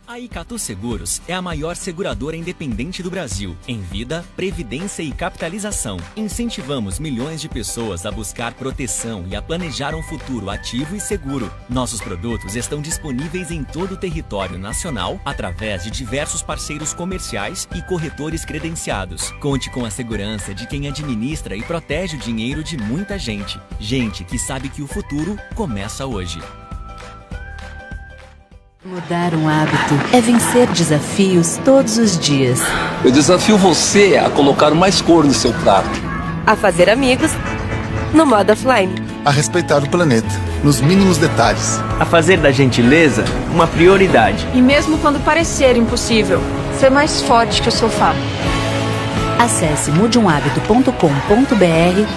A Icatu Seguros é a maior seguradora independente do Brasil, em vida, previdência e capitalização. Incentivamos milhões de pessoas a buscar proteção e a planejar um futuro ativo e seguro. Nossos produtos estão disponíveis em todo o território nacional, através de diversos parceiros comerciais e corretores credenciados. Conte com a segurança de quem administra e protege o dinheiro de muita gente. Gente que sabe que o futuro começa hoje. Mudar um hábito é vencer desafios todos os dias. Eu desafio você a colocar mais cor no seu prato. A fazer amigos no modo offline. A respeitar o planeta, nos mínimos detalhes. A fazer da gentileza uma prioridade. E mesmo quando parecer impossível, ser mais forte que o sofá. Acesse mudeumhabito.com.br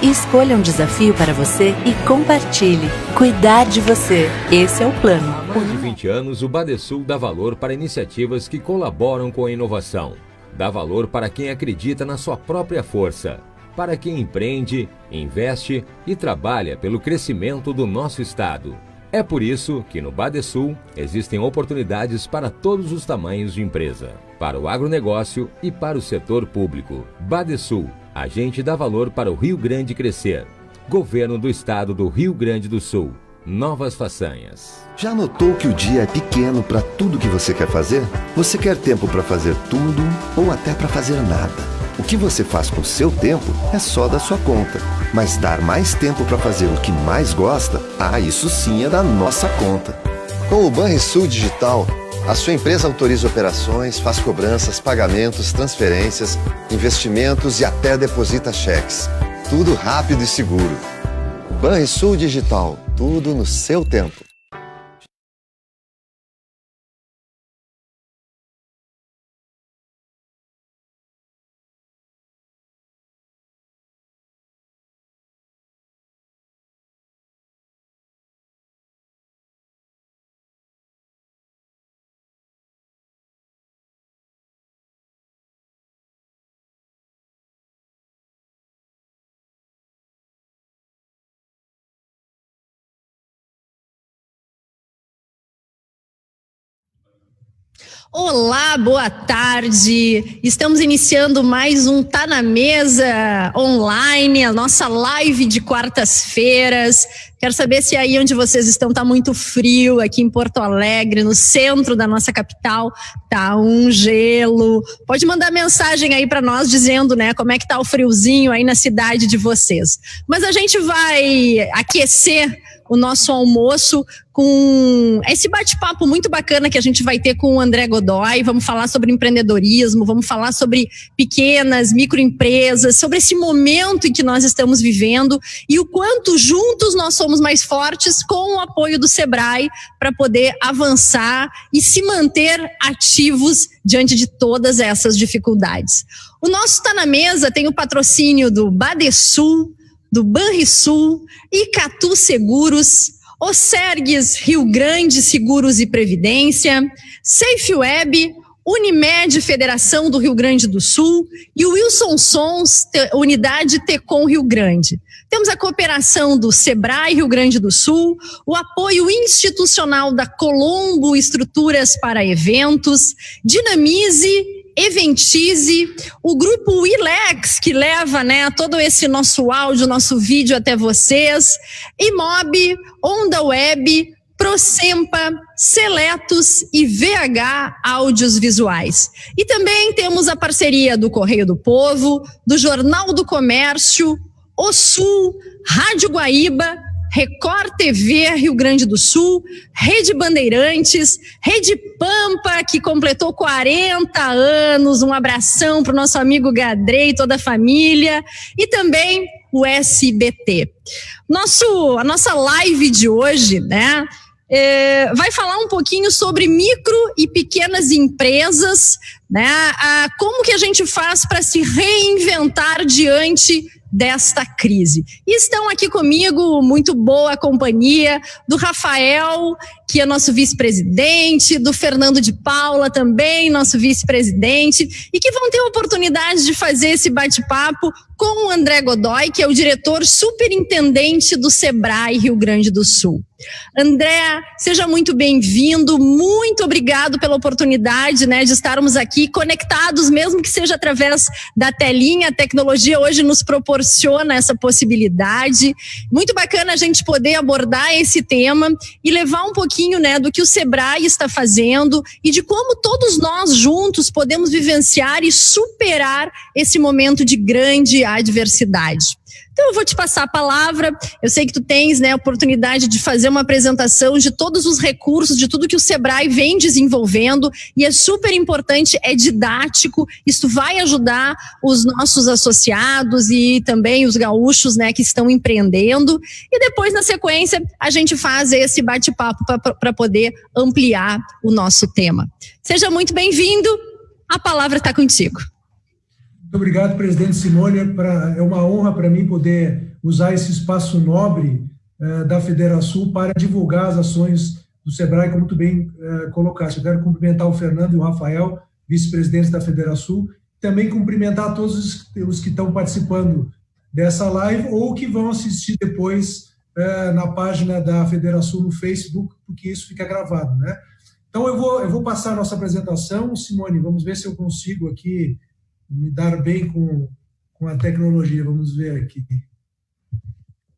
e escolha um desafio para você e compartilhe. Cuidar de você. Esse é o plano. Há mais de 20 anos, o Badesul dá valor para iniciativas que colaboram com a inovação. Dá valor para quem acredita na sua própria força. Para quem empreende, investe e trabalha pelo crescimento do nosso estado. É por isso que no Badesul existem oportunidades para todos os tamanhos de empresa. Para o agronegócio e para o setor público. Badesul, a gente dá valor para o Rio Grande crescer. Governo do Estado do Rio Grande do Sul. Novas façanhas. Já notou que o dia é pequeno para tudo que você quer fazer? Você quer tempo para fazer tudo ou até para fazer nada? O que você faz com o seu tempo é só da sua conta. Mas dar mais tempo para fazer o que mais gosta, isso sim é da nossa conta. Com o Banrisul Digital, a sua empresa autoriza operações, faz cobranças, pagamentos, transferências, investimentos e até deposita cheques. Tudo rápido e seguro. Banrisul Digital, tudo no seu tempo. Olá, boa tarde. Estamos iniciando mais um Tá na Mesa online, a nossa live de quartas-feiras. Quero saber se aí onde vocês estão tá muito frio, aqui em Porto Alegre, no centro da nossa capital, tá um gelo. Pode mandar mensagem aí para nós dizendo, né, como é que tá o friozinho aí na cidade de vocês. Mas a gente vai aquecer o nosso almoço com esse bate-papo muito bacana que a gente vai ter com o André Godoy. Vamos falar sobre empreendedorismo, vamos falar sobre pequenas, microempresas, sobre esse momento em que nós estamos vivendo e o quanto juntos nós somos mais fortes com o apoio do Sebrae para poder avançar e se manter ativos diante de todas essas dificuldades. O nosso Tá na Mesa tem o patrocínio do Badesul, do Banrisul, Icatu Seguros, Osergues Rio Grande Seguros e Previdência, SafeWeb, Unimed Federação do Rio Grande do Sul e o Wilson Sons, Unidade Tecom Rio Grande. Temos a cooperação do Sebrae Rio Grande do Sul, o apoio institucional da Colombo Estruturas para Eventos, Dinamize, Eventize, o grupo Ilex, que leva, né, todo esse nosso áudio, nosso vídeo até vocês, Imob, Onda Web, Procempa, Seletos e VH Áudios Visuais. E também temos a parceria do Correio do Povo, do Jornal do Comércio, O Sul, Rádio Guaíba, Record TV Rio Grande do Sul, Rede Bandeirantes, Rede Pampa, que completou 40 anos, um abração para o nosso amigo Gadrei e toda a família, e também o SBT. A nossa live de hoje, né, vai falar um pouquinho sobre micro e pequenas empresas, né, como que a gente faz para se reinventar diante desta crise. E estão aqui comigo, muito boa companhia, do Rafael, que é nosso vice-presidente, do Fernando de Paula também, nosso vice-presidente, e que vão ter a oportunidade de fazer esse bate-papo com o André Godoy, que é o diretor superintendente do Sebrae Rio Grande do Sul. André, seja muito bem-vindo, muito obrigado pela oportunidade, né, de estarmos aqui conectados, mesmo que seja através da telinha. A tecnologia hoje nos proporciona essa possibilidade. Muito bacana a gente poder abordar esse tema e levar um pouquinho, né, do que o Sebrae está fazendo e de como todos nós juntos podemos vivenciar e superar esse momento de grande adversidade. Então eu vou te passar a palavra. Eu sei que tu tens, né, a oportunidade de fazer uma apresentação de todos os recursos, de tudo que o Sebrae vem desenvolvendo, e é super importante, é didático. Isso vai ajudar os nossos associados e também os gaúchos, né, que estão empreendendo. E depois, na sequência, a gente faz esse bate-papo para poder ampliar o nosso tema. Seja muito bem-vindo. A palavra está contigo. Muito obrigado, presidente Simone. É uma honra para mim poder usar esse espaço nobre da Federação para divulgar as ações do Sebrae, como tu bem colocaste. Eu quero cumprimentar o Fernando e o Rafael, vice-presidentes da Federação, também cumprimentar todos os que estão participando dessa live ou que vão assistir depois na página da Federação no Facebook, porque isso fica gravado, né? Então, eu vou passar a nossa apresentação. Simone, vamos ver se eu consigo aqui me dar bem com a tecnologia. Vamos ver aqui.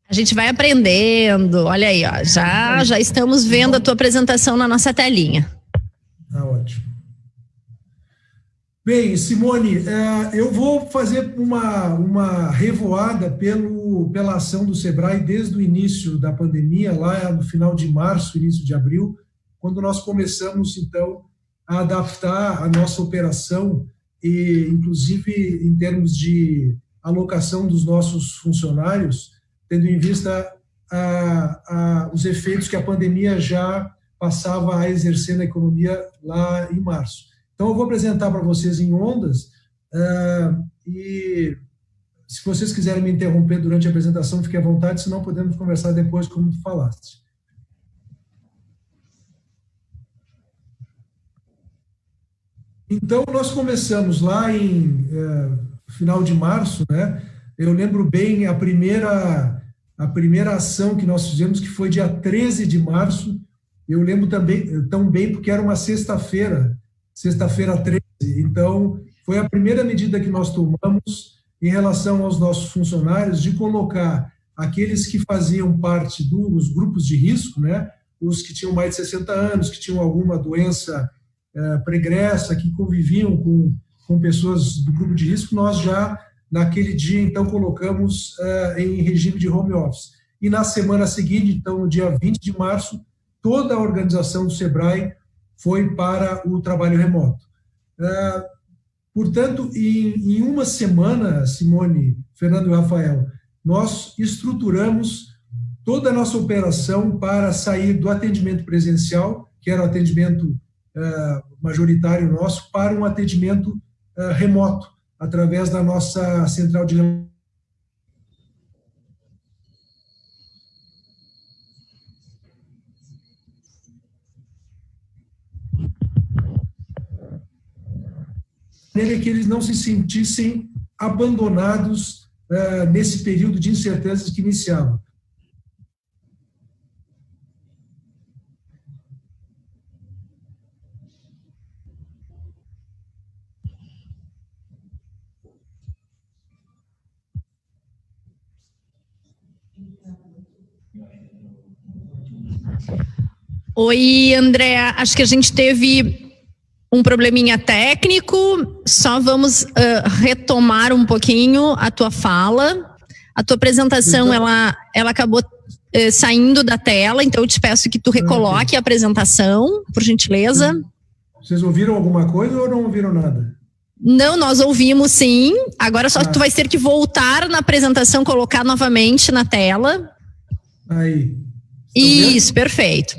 A gente vai aprendendo. Olha aí, ó, já estamos vendo a tua apresentação na nossa telinha. Tá ótimo. Bem, Simone, eu vou fazer uma revoada pela ação do Sebrae desde o início da pandemia, lá no final de março, início de abril, quando nós começamos, então, a adaptar a nossa operação e, inclusive, em termos de alocação dos nossos funcionários, tendo em vista os efeitos que a pandemia já passava a exercer na economia lá em março. Então, eu vou apresentar para vocês em ondas e, se vocês quiserem me interromper durante a apresentação, fiquem à vontade, senão podemos conversar depois, como tu falaste. Então, nós começamos lá em final de março, né? Eu lembro bem a primeira ação que nós fizemos, que foi dia 13 de março. Eu lembro também tão bem porque era uma sexta-feira 13. Então, foi a primeira medida que nós tomamos em relação aos nossos funcionários, de colocar aqueles que faziam parte dos grupos de risco, né? Os que tinham mais de 60 anos, que tinham alguma doença pregressa, que conviviam com pessoas do grupo de risco. Nós já, naquele dia, então, colocamos em regime de home office. E na semana seguinte, então, no dia 20 de março, toda a organização do Sebrae foi para o trabalho remoto. Portanto, em uma semana, Simone, Fernando e Rafael, nós estruturamos toda a nossa operação para sair do atendimento presencial, que era o atendimento majoritário nosso, para um atendimento remoto, através da nossa central de que eles não se sentissem abandonados nesse período de incertezas que iniciava. Oi, André, acho que a gente teve um probleminha técnico, só vamos retomar um pouquinho a tua fala. A tua apresentação, ela acabou saindo da tela, então eu te peço que tu recoloque a apresentação, por gentileza. Vocês ouviram alguma coisa ou não ouviram nada? Não, nós ouvimos sim, agora só tu vais ter que voltar na apresentação, colocar novamente na tela. Aí. Isso, perfeito.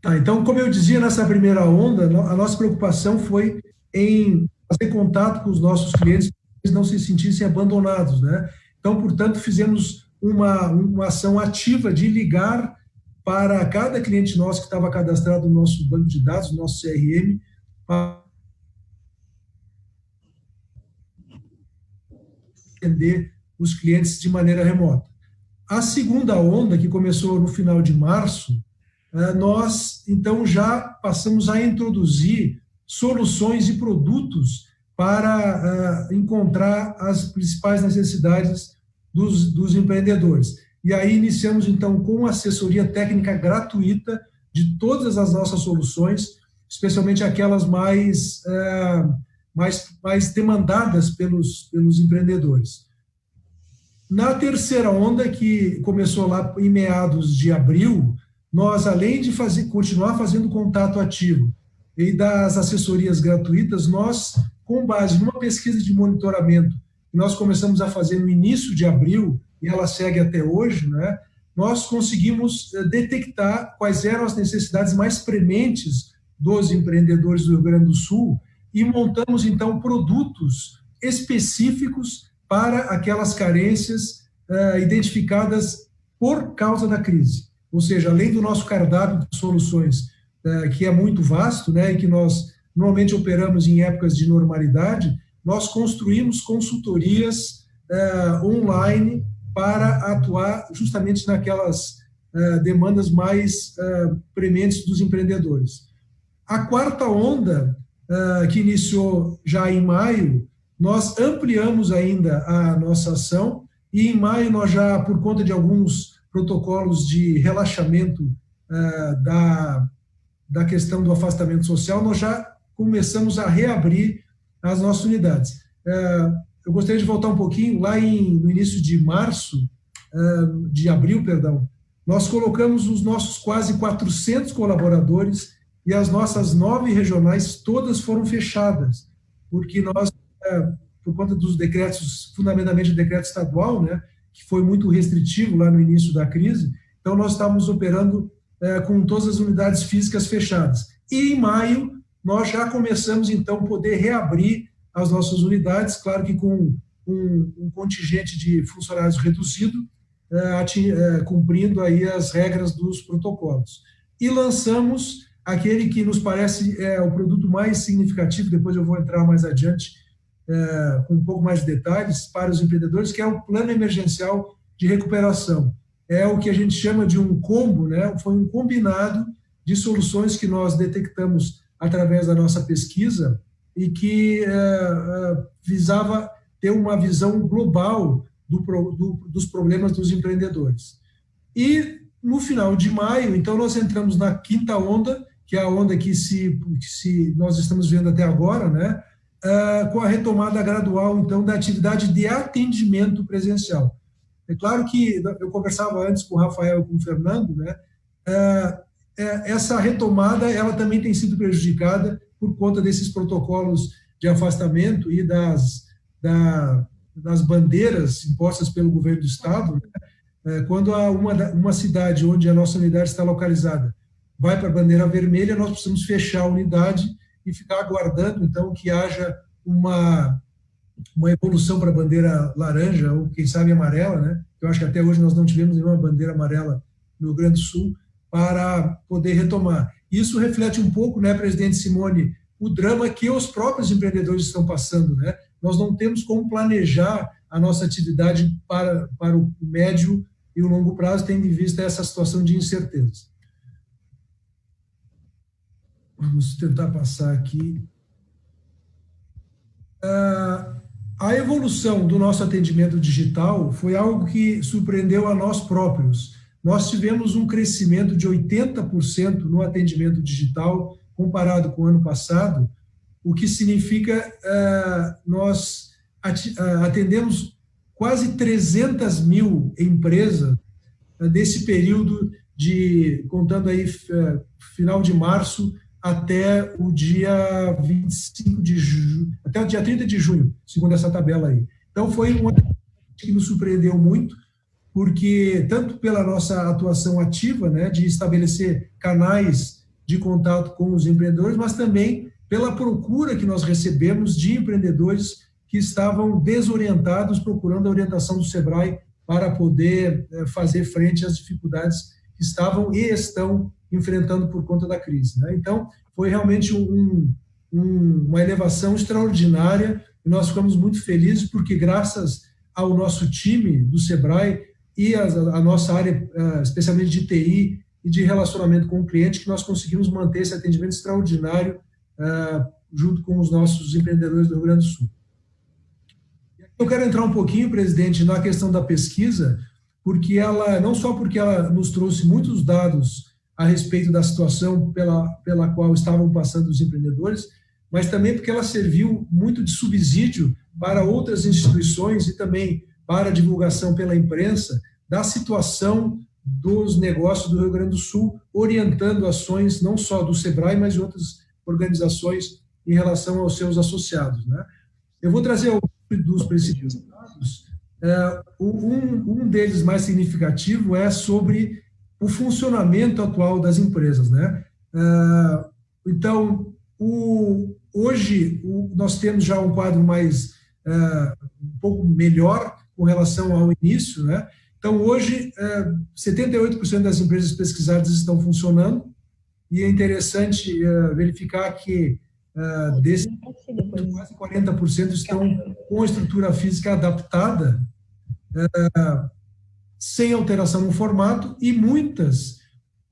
Tá, então, como eu dizia, nessa primeira onda, a nossa preocupação foi em fazer contato com os nossos clientes, para que eles não se sentissem abandonados, né? Então, portanto, fizemos uma ação ativa de ligar para cada cliente nosso que estava cadastrado no nosso banco de dados, no nosso CRM, para atender os clientes de maneira remota. A segunda onda, que começou no final de março, nós, então, já passamos a introduzir soluções e produtos para encontrar as principais necessidades dos empreendedores. E aí iniciamos, então, com assessoria técnica gratuita de todas as nossas soluções, especialmente aquelas mais demandadas pelos empreendedores. Na terceira onda, que começou lá em meados de abril, nós, além de continuar fazendo contato ativo e das assessorias gratuitas, nós, com base numa pesquisa de monitoramento que nós começamos a fazer no início de abril, e ela segue até hoje, né, nós conseguimos detectar quais eram as necessidades mais prementes dos empreendedores do Rio Grande do Sul e montamos, então, produtos específicos para aquelas carências identificadas por causa da crise. Ou seja, além do nosso cardápio de soluções, que é muito vasto, né, e que nós normalmente operamos em épocas de normalidade, nós construímos consultorias online para atuar justamente naquelas demandas mais prementes dos empreendedores. A quarta onda, que iniciou já em maio, nós ampliamos ainda a nossa ação e em maio nós já, por conta de alguns protocolos de relaxamento da questão do afastamento social, nós já começamos a reabrir as nossas unidades. Eu gostaria de voltar um pouquinho, lá no início de abril, nós colocamos os nossos quase 400 colaboradores e as nossas 9 regionais todas foram fechadas, porque nós, por conta dos decretos, fundamentalmente o decreto estadual, né, que foi muito restritivo lá no início da crise, então nós estávamos operando com todas as unidades físicas fechadas. E em maio, nós já começamos, então, a poder reabrir as nossas unidades, claro que com um contingente de funcionários reduzido, cumprindo aí as regras dos protocolos. E lançamos aquele que nos parece o produto mais significativo, depois eu vou entrar mais adiante com um pouco mais de detalhes para os empreendedores, que é o Plano Emergencial de Recuperação. É o que a gente chama de um combo, né? Foi um combinado de soluções que nós detectamos através da nossa pesquisa e que visava ter uma visão global dos problemas dos empreendedores. E no final de maio, então, nós entramos na quinta onda, que é a onda que nós estamos vendo até agora, né? Com a retomada gradual, então, da atividade de atendimento presencial. É claro que eu conversava antes com o Rafael e com o Fernando, né? Essa retomada, ela também tem sido prejudicada por conta desses protocolos de afastamento e das bandeiras impostas pelo governo do Estado, né? Quando uma cidade onde a nossa unidade está localizada vai para a bandeira vermelha, nós precisamos fechar a unidade e ficar aguardando, então, que haja uma evolução para a bandeira laranja, ou quem sabe amarela, né? Eu acho que até hoje nós não tivemos nenhuma bandeira amarela no Rio Grande do Sul, para poder retomar. Isso reflete um pouco, né, presidente Simone, o drama que os próprios empreendedores estão passando, né? Nós não temos como planejar a nossa atividade para o médio e o longo prazo, tendo em vista essa situação de incerteza. Vamos tentar passar aqui. A evolução do nosso atendimento digital foi algo que surpreendeu a nós próprios. Nós tivemos um crescimento de 80% no atendimento digital comparado com o ano passado, o que significa nós atendemos quase 300 mil empresas desse período contando aí final de março até o dia 25 de junho, até o dia 30 de junho, segundo essa tabela aí. Então foi uma que nos surpreendeu muito, porque tanto pela nossa atuação ativa, né, de estabelecer canais de contato com os empreendedores, mas também pela procura que nós recebemos de empreendedores que estavam desorientados, procurando a orientação do SEBRAE para poder fazer frente às dificuldades que estavam e estão enfrentando por conta da crise, né? Então, foi realmente uma elevação extraordinária e nós ficamos muito felizes porque, graças ao nosso time do SEBRAE, e a nossa área, especialmente de TI e de relacionamento com o cliente, que nós conseguimos manter esse atendimento extraordinário junto com os nossos empreendedores do Rio Grande do Sul. Eu quero entrar um pouquinho, presidente, na questão da pesquisa, porque não só porque ela nos trouxe muitos dados a respeito da situação pela qual estavam passando os empreendedores, mas também porque ela serviu muito de subsídio para outras instituições e também para a divulgação pela imprensa da situação dos negócios do Rio Grande do Sul, orientando ações não só do SEBRAE, mas de outras organizações em relação aos seus associados, né? Eu vou trazer alguns dos principais dados. Um deles mais significativo é sobre o funcionamento atual das empresas, né? Então, hoje nós temos já um quadro mais um pouco melhor com relação ao início, né? Então, hoje, 78% das empresas pesquisadas estão funcionando, e é interessante verificar que desses quase 40% estão com a estrutura física adaptada, sem alteração no formato, e muitas,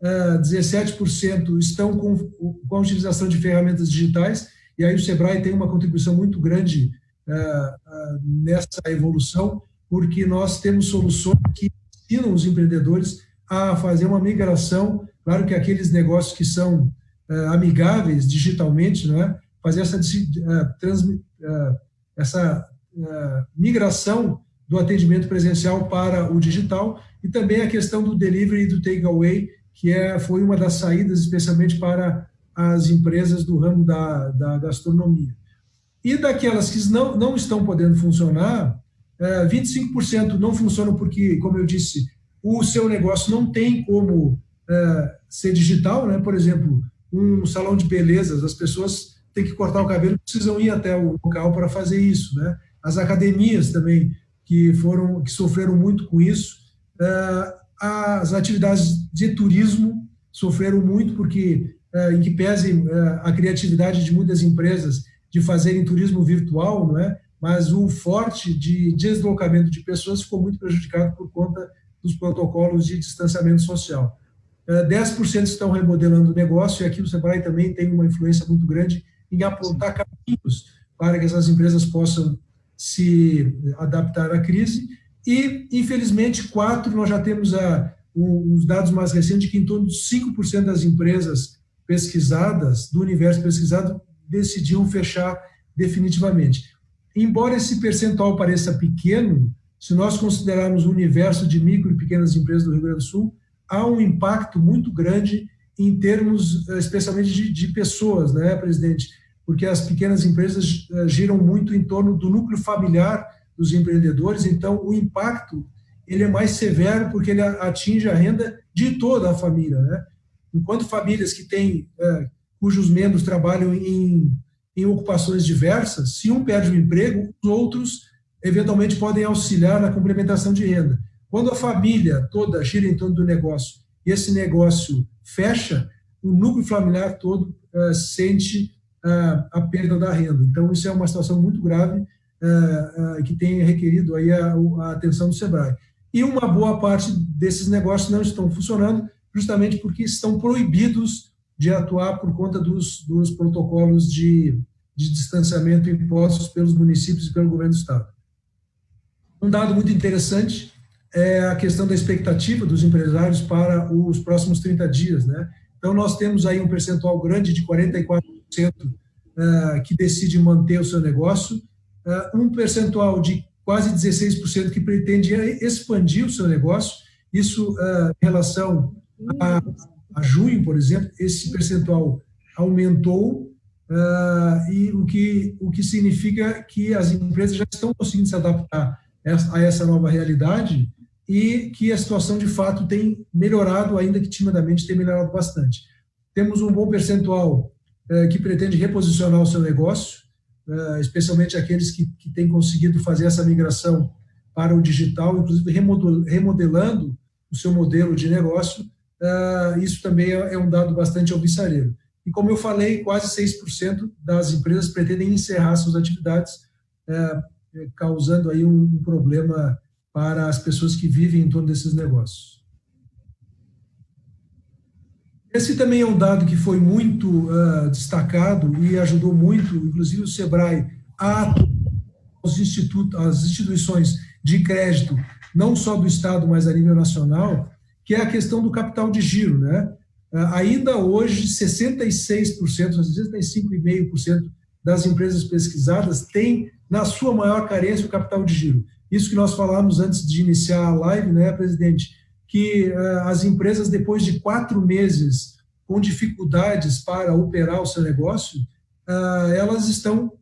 17%, estão com a utilização de ferramentas digitais, e aí o SEBRAE tem uma contribuição muito grande nessa evolução, porque nós temos soluções que ensinam os empreendedores a fazer uma migração. Claro que aqueles negócios que são amigáveis digitalmente, não é? Fazer essa migração do atendimento presencial para o digital, e também a questão do delivery e do takeaway, que foi uma das saídas, especialmente para as empresas do ramo da gastronomia. E daquelas que não estão podendo funcionar, 25% não funcionam porque, como eu disse, o seu negócio não tem como ser digital, né? Por exemplo, um salão de belezas, as pessoas têm que cortar o cabelo, precisam ir até o local para fazer isso, né? As academias também, que sofreram muito com isso. As atividades de turismo sofreram muito, porque, em que pese a criatividade de muitas empresas de fazerem turismo virtual, não é? Mas o forte de deslocamento de pessoas ficou muito prejudicado por conta dos protocolos de distanciamento social. 10% estão remodelando o negócio, e aqui o SEBRAE também tem uma influência muito grande em apontar caminhos para que essas empresas possam se adaptar à crise. E, infelizmente, nós já temos os dados mais recentes de que em torno de 5% das empresas pesquisadas, do universo pesquisado, decidiam fechar definitivamente. Embora esse percentual pareça pequeno, se nós considerarmos o universo de micro e pequenas empresas do Rio Grande do Sul, há um impacto muito grande em termos, especialmente, de pessoas, né, presidente? Porque as pequenas empresas giram muito em torno do núcleo familiar dos empreendedores, então o impacto ele é mais severo porque ele atinge a renda de toda a família, né? Enquanto famílias que têm, cujos membros trabalham em ocupações diversas, se um perde o emprego, os outros eventualmente podem auxiliar na complementação de renda. Quando a família toda gira em torno do negócio e esse negócio fecha, o núcleo familiar todo sente a perda da renda. Então, isso é uma situação muito grave que tem requerido aí a atenção do SEBRAE. E uma boa parte desses negócios não estão funcionando justamente porque estão proibidos de atuar por conta dos protocolos de distanciamento impostos pelos municípios e pelo governo do Estado. Um dado muito interessante é a questão da expectativa dos empresários para os próximos 30 dias, né? Então, nós temos aí um percentual grande de 44% que decide manter o seu negócio, um percentual de quase 16% que pretende expandir o seu negócio. Isso, em relação a junho, por exemplo, esse percentual aumentou, e o que significa que as empresas já estão conseguindo se adaptar a essa nova realidade e que a situação, de fato, tem melhorado, ainda que timidamente tem melhorado bastante. Temos um bom percentual que pretende reposicionar o seu negócio, especialmente aqueles que têm conseguido fazer essa migração para o digital, inclusive remodelando o seu modelo de negócio. Isso também é um dado bastante alvissareiro. E, como eu falei, quase 6% das empresas pretendem encerrar suas atividades, causando aí um problema para as pessoas que vivem em torno desses negócios. Esse também é um dado que foi muito destacado e ajudou muito, inclusive o SEBRAE, as instituições de crédito, não só do Estado, mas a nível nacional, que é a questão do capital de giro, né? Ainda hoje, 66%, 65,5% das empresas pesquisadas têm, na sua maior carência, o capital de giro. Isso que nós falamos antes de iniciar a live, né, presidente, que as empresas, depois de 4 meses com dificuldades para operar o seu negócio, elas estão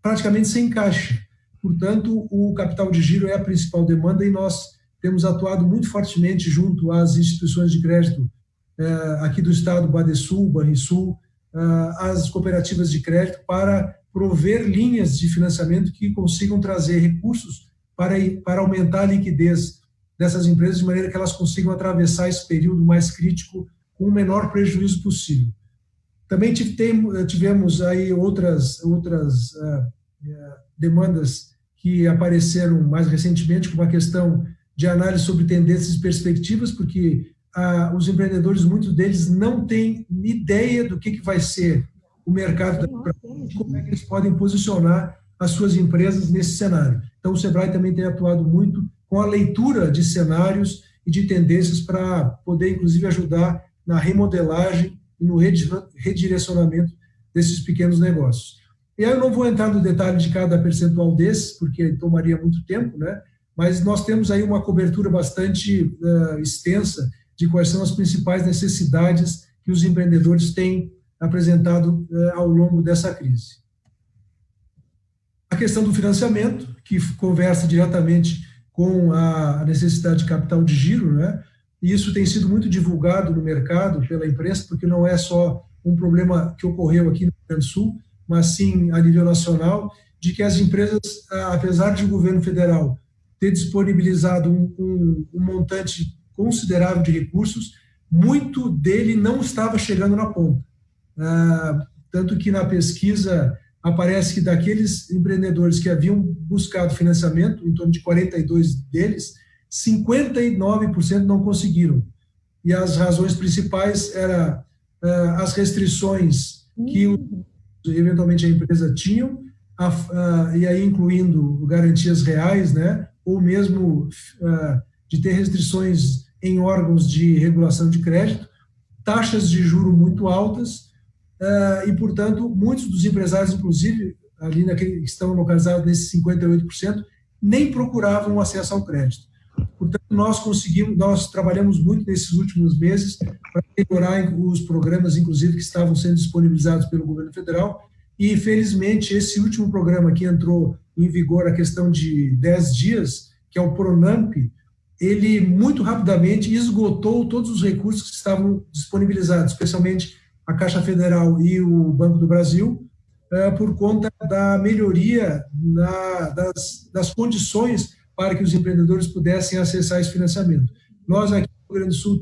praticamente sem caixa. Portanto, o capital de giro é a principal demanda e nós temos atuado muito fortemente junto às instituições de crédito aqui do Estado, Badesul, Banrisul, as cooperativas de crédito, para prover linhas de financiamento que consigam trazer recursos para aumentar a liquidez dessas empresas, de maneira que elas consigam atravessar esse período mais crítico com o menor prejuízo possível. Também tivemos aí outras demandas que apareceram mais recentemente, como a questão de análise sobre tendências e perspectivas, porque os empreendedores, muitos deles, não têm ideia do que vai ser o mercado daqui para frente, como é que eles podem posicionar as suas empresas nesse cenário. Então, o SEBRAE também tem atuado muito com a leitura de cenários e de tendências para poder, inclusive, ajudar na remodelagem e no redirecionamento desses pequenos negócios. E aí eu não vou entrar no detalhe de cada percentual desses, porque tomaria muito tempo, né? Mas nós temos aí uma cobertura bastante extensa de quais são as principais necessidades que os empreendedores têm apresentado ao longo dessa crise. A questão do financiamento, que conversa diretamente com a necessidade de capital de giro, né? E isso tem sido muito divulgado no mercado pela imprensa, porque não é só um problema que ocorreu aqui no Rio Grande do Sul, mas sim a nível nacional, de que as empresas, apesar de o governo federal ter disponibilizado um montante considerável de recursos, muito dele não estava chegando na ponta. Tanto que na pesquisa aparece que daqueles empreendedores que haviam buscado financiamento, em torno de 42 deles, 59% não conseguiram. E as razões principais eram as restrições que eventualmente a empresa tinha, e aí incluindo garantias reais, né, ou mesmo de ter restrições em órgãos de regulação de crédito, taxas de juro muito altas, e, portanto, muitos dos empresários, inclusive, ali que estão localizados nesses 58%, nem procuravam acesso ao crédito. Portanto, nós trabalhamos muito nesses últimos meses para melhorar os programas, inclusive, que estavam sendo disponibilizados pelo governo federal, e, felizmente, esse último programa que entrou em vigor a questão de 10 dias, que é o PRONAMP, ele muito rapidamente esgotou todos os recursos que estavam disponibilizados, especialmente a Caixa Federal e o Banco do Brasil, por conta da melhoria das condições para que os empreendedores pudessem acessar esse financiamento. Nós aqui no Rio Grande do Sul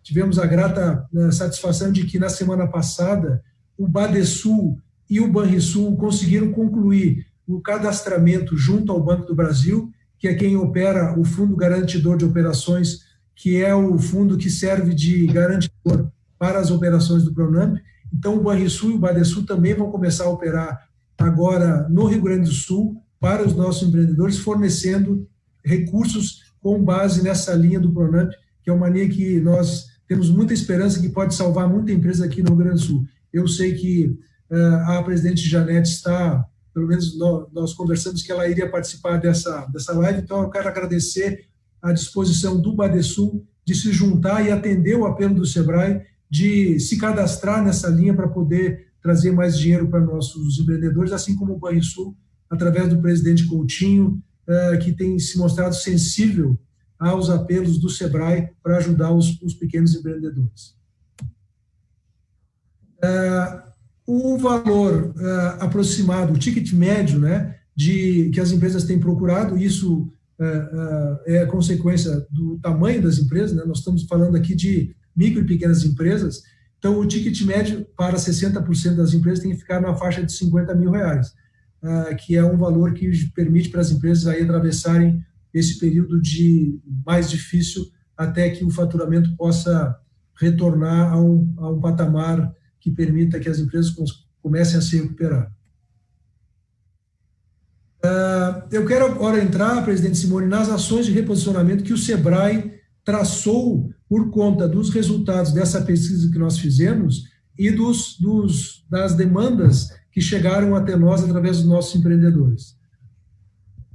tivemos a grata satisfação de que na semana passada o Badesul e o Banrisul conseguiram concluir o cadastramento junto ao Banco do Brasil, que é quem opera o Fundo Garantidor de Operações, que é o fundo que serve de garantidor para as operações do PRONAMP. Então, o Banrisul e o Badesul também vão começar a operar agora no Rio Grande do Sul para os nossos empreendedores, fornecendo recursos com base nessa linha do PRONAMP, que é uma linha que nós temos muita esperança que pode salvar muita empresa aqui no Rio Grande do Sul. Eu sei que a presidente Janete está, pelo menos nós conversamos que ela iria participar dessa live, então eu quero agradecer a disposição do Badesul de se juntar e atender o apelo do SEBRAE de se cadastrar nessa linha para poder trazer mais dinheiro para nossos empreendedores, assim como o Banrisul, através do presidente Coutinho, que tem se mostrado sensível aos apelos do SEBRAE para ajudar os pequenos empreendedores. O valor aproximado, o ticket médio, né, que as empresas têm procurado, isso é consequência do tamanho das empresas, né? Nós estamos falando aqui de micro e pequenas empresas, então o ticket médio para 60% das empresas tem que ficar na faixa de R$50 mil, que é um valor que permite para as empresas aí atravessarem esse período de mais difícil até que o faturamento possa retornar a um patamar que permita que as empresas comecem a se recuperar. Eu quero agora entrar, presidente Simone, nas ações de reposicionamento que o SEBRAE traçou por conta dos resultados dessa pesquisa que nós fizemos e das demandas que chegaram até nós através dos nossos empreendedores.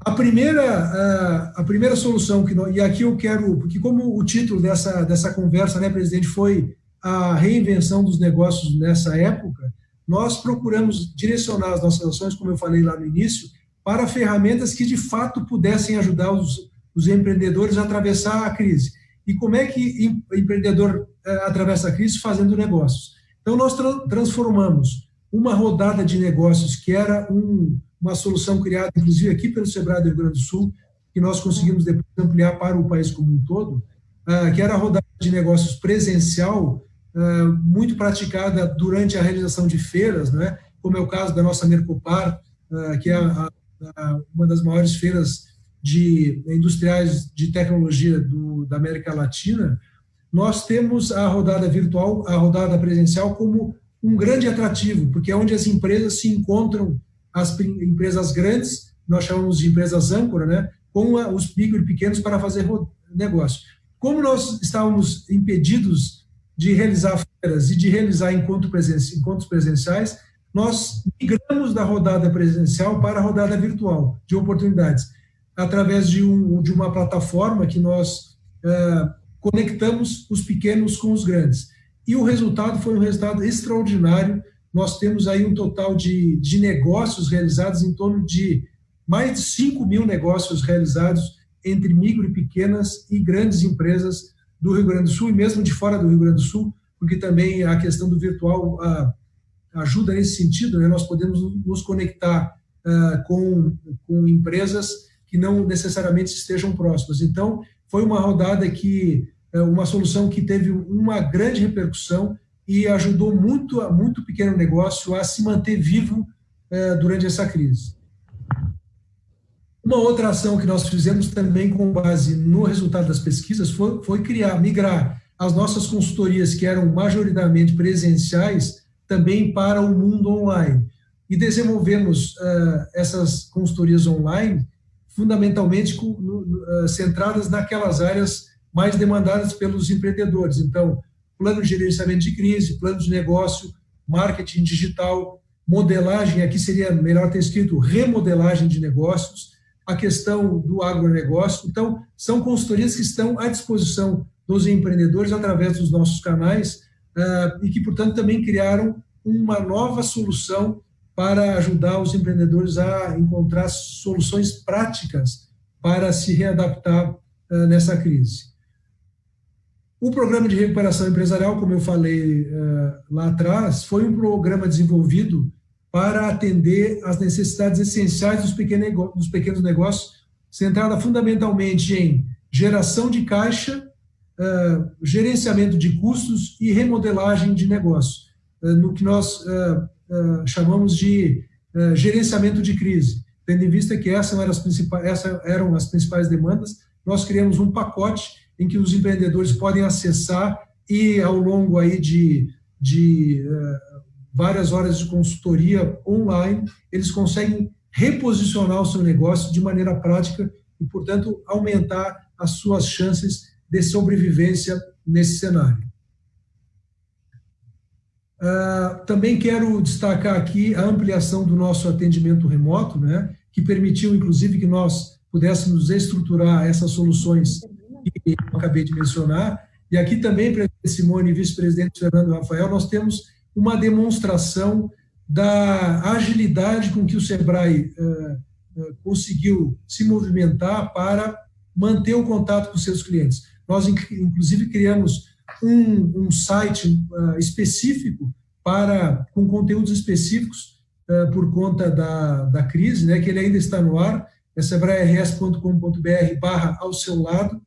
A primeira solução e aqui eu quero, porque como o título dessa conversa, né, presidente, foi a reinvenção dos negócios nessa época, nós procuramos direcionar as nossas ações, como eu falei lá no início, para ferramentas que de fato pudessem ajudar os empreendedores a atravessar a crise. E como é que o empreendedor atravessa a crise? Fazendo negócios. Então, nós transformamos uma rodada de negócios, que era uma solução criada, inclusive, aqui pelo SEBRAE do Rio Grande do Sul, que nós conseguimos depois ampliar para o país como um todo, que era a rodada de negócios presencial, muito praticada durante a realização de feiras, né, como é o caso da nossa Mercopar, que é uma das maiores feiras industriais de tecnologia da América Latina. Nós temos a rodada virtual, a rodada presencial, como um grande atrativo, porque é onde as empresas se encontram, as empresas grandes, nós chamamos de empresas âncora, né, com os micro e pequenos para fazer negócio. Como nós estávamos impedidos de realizar feiras e de realizar encontros presenciais, nós migramos da rodada presencial para a rodada virtual de oportunidades, através de uma plataforma que nós conectamos os pequenos com os grandes. E o resultado foi um resultado extraordinário. Nós temos aí um total de negócios realizados, em torno de mais de 5 mil negócios realizados entre micro e pequenas e grandes empresas do Rio Grande do Sul e mesmo de fora do Rio Grande do Sul, porque também a questão do virtual ajuda nesse sentido, né? Nós podemos nos conectar com empresas que não necessariamente estejam próximas. Então, foi uma rodada uma solução que teve uma grande repercussão e ajudou muito pequeno negócio a se manter vivo durante essa crise. Uma outra ação que nós fizemos também com base no resultado das pesquisas foi migrar as nossas consultorias, que eram majoritariamente presenciais, também para o mundo online. E desenvolvemos essas consultorias online, fundamentalmente centradas naquelas áreas mais demandadas pelos empreendedores. Então, plano de gerenciamento de crise, plano de negócio, marketing digital, modelagem, aqui seria melhor ter escrito remodelagem de negócios, a questão do agronegócio. Então, são consultorias que estão à disposição dos empreendedores através dos nossos canais e que, portanto, também criaram uma nova solução para ajudar os empreendedores a encontrar soluções práticas para se readaptar nessa crise. O programa de recuperação empresarial, como eu falei lá atrás, foi um programa desenvolvido para atender às necessidades essenciais dos pequenos negócios, centrada fundamentalmente em geração de caixa, gerenciamento de custos e remodelagem de negócio, no que nós chamamos de gerenciamento de crise. Tendo em vista que essas eram as principais demandas, nós criamos um pacote em que os empreendedores podem acessar e, ao longo aí de várias horas de consultoria online, eles conseguem reposicionar o seu negócio de maneira prática e, portanto, aumentar as suas chances de sobrevivência nesse cenário. Também quero destacar aqui a ampliação do nosso atendimento remoto, né, que permitiu, inclusive, que nós pudéssemos estruturar essas soluções que eu acabei de mencionar. E aqui também, presidente Simone e vice-presidente Fernando Rafael, nós temos uma demonstração da agilidade com que o SEBRAE conseguiu se movimentar para manter o contato com seus clientes. Nós, inclusive, criamos um site específico com conteúdos específicos por conta da crise, né, que ele ainda está no ar, é sebrae-rs.com.br/ao seu lado.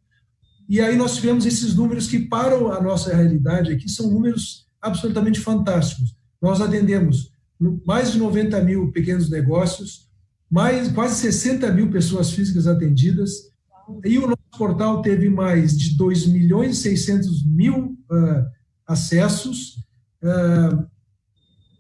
E aí nós tivemos esses números que, para a nossa realidade aqui, são números absolutamente fantásticos. Nós atendemos mais de 90 mil pequenos negócios, quase 60 mil pessoas físicas atendidas, E o nosso portal teve mais de 2.600.000 acessos,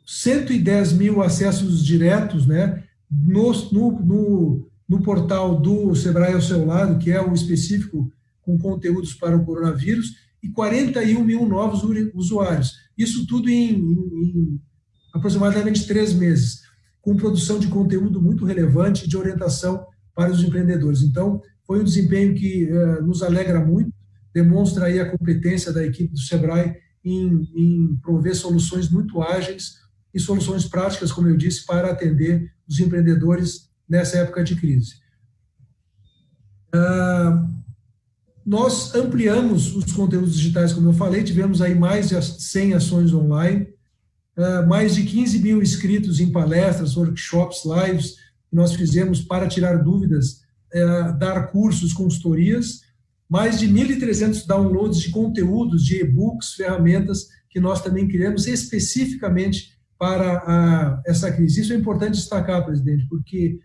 110.000 acessos diretos, né, no portal do Sebrae ao seu lado, que é o específico com conteúdos para o coronavírus, e 41.000 novos usuários. Isso tudo em aproximadamente 3 meses, com produção de conteúdo muito relevante de orientação para os empreendedores. Então, foi um desempenho que nos alegra muito, demonstra aí a competência da equipe do Sebrae em prover soluções muito ágeis e soluções práticas, como eu disse, para atender os empreendedores nessa época de crise. Nós ampliamos os conteúdos digitais, como eu falei, tivemos aí mais de 100 ações online, mais de 15.000 inscritos em palestras, workshops, lives, que nós fizemos para tirar dúvidas, dar cursos, consultorias, mais de 1.300 downloads de conteúdos, de e-books, ferramentas que nós também criamos especificamente para essa crise. Isso é importante destacar, presidente, porque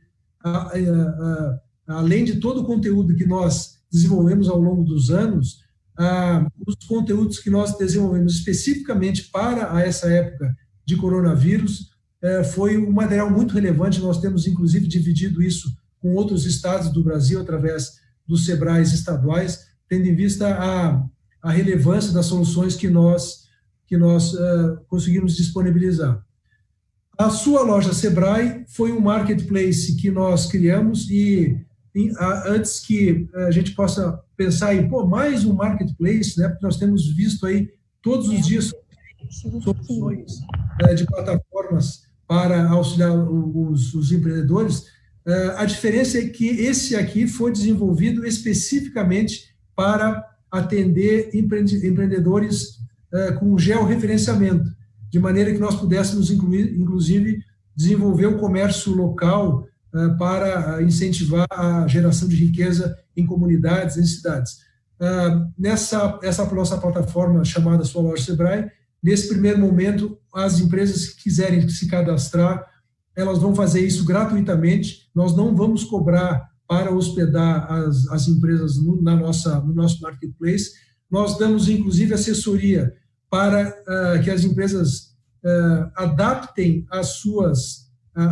além de todo o conteúdo que nós desenvolvemos ao longo dos anos, os conteúdos que nós desenvolvemos especificamente para essa época de coronavírus foi um material muito relevante. Nós temos, inclusive, dividido isso com outros estados do Brasil através dos Sebrais estaduais, tendo em vista a relevância das soluções que nós conseguimos disponibilizar. A sua loja Sebrae foi um marketplace que nós criamos e antes que a gente possa pensar em mais um marketplace, né, porque nós temos visto aí todos os dias soluções de plataformas para auxiliar os empreendedores, a diferença é que esse aqui foi desenvolvido especificamente para atender empreendedores com georreferenciamento, de maneira que nós pudéssemos, inclusive, desenvolver o comércio local para incentivar a geração de riqueza em comunidades, em cidades. Essa nossa plataforma chamada Sua Loja Sebrae, nesse primeiro momento, as empresas que quiserem se cadastrar, elas vão fazer isso gratuitamente. Nós não vamos cobrar para hospedar as empresas no nosso marketplace. Nós damos, inclusive, assessoria para que as empresas adaptem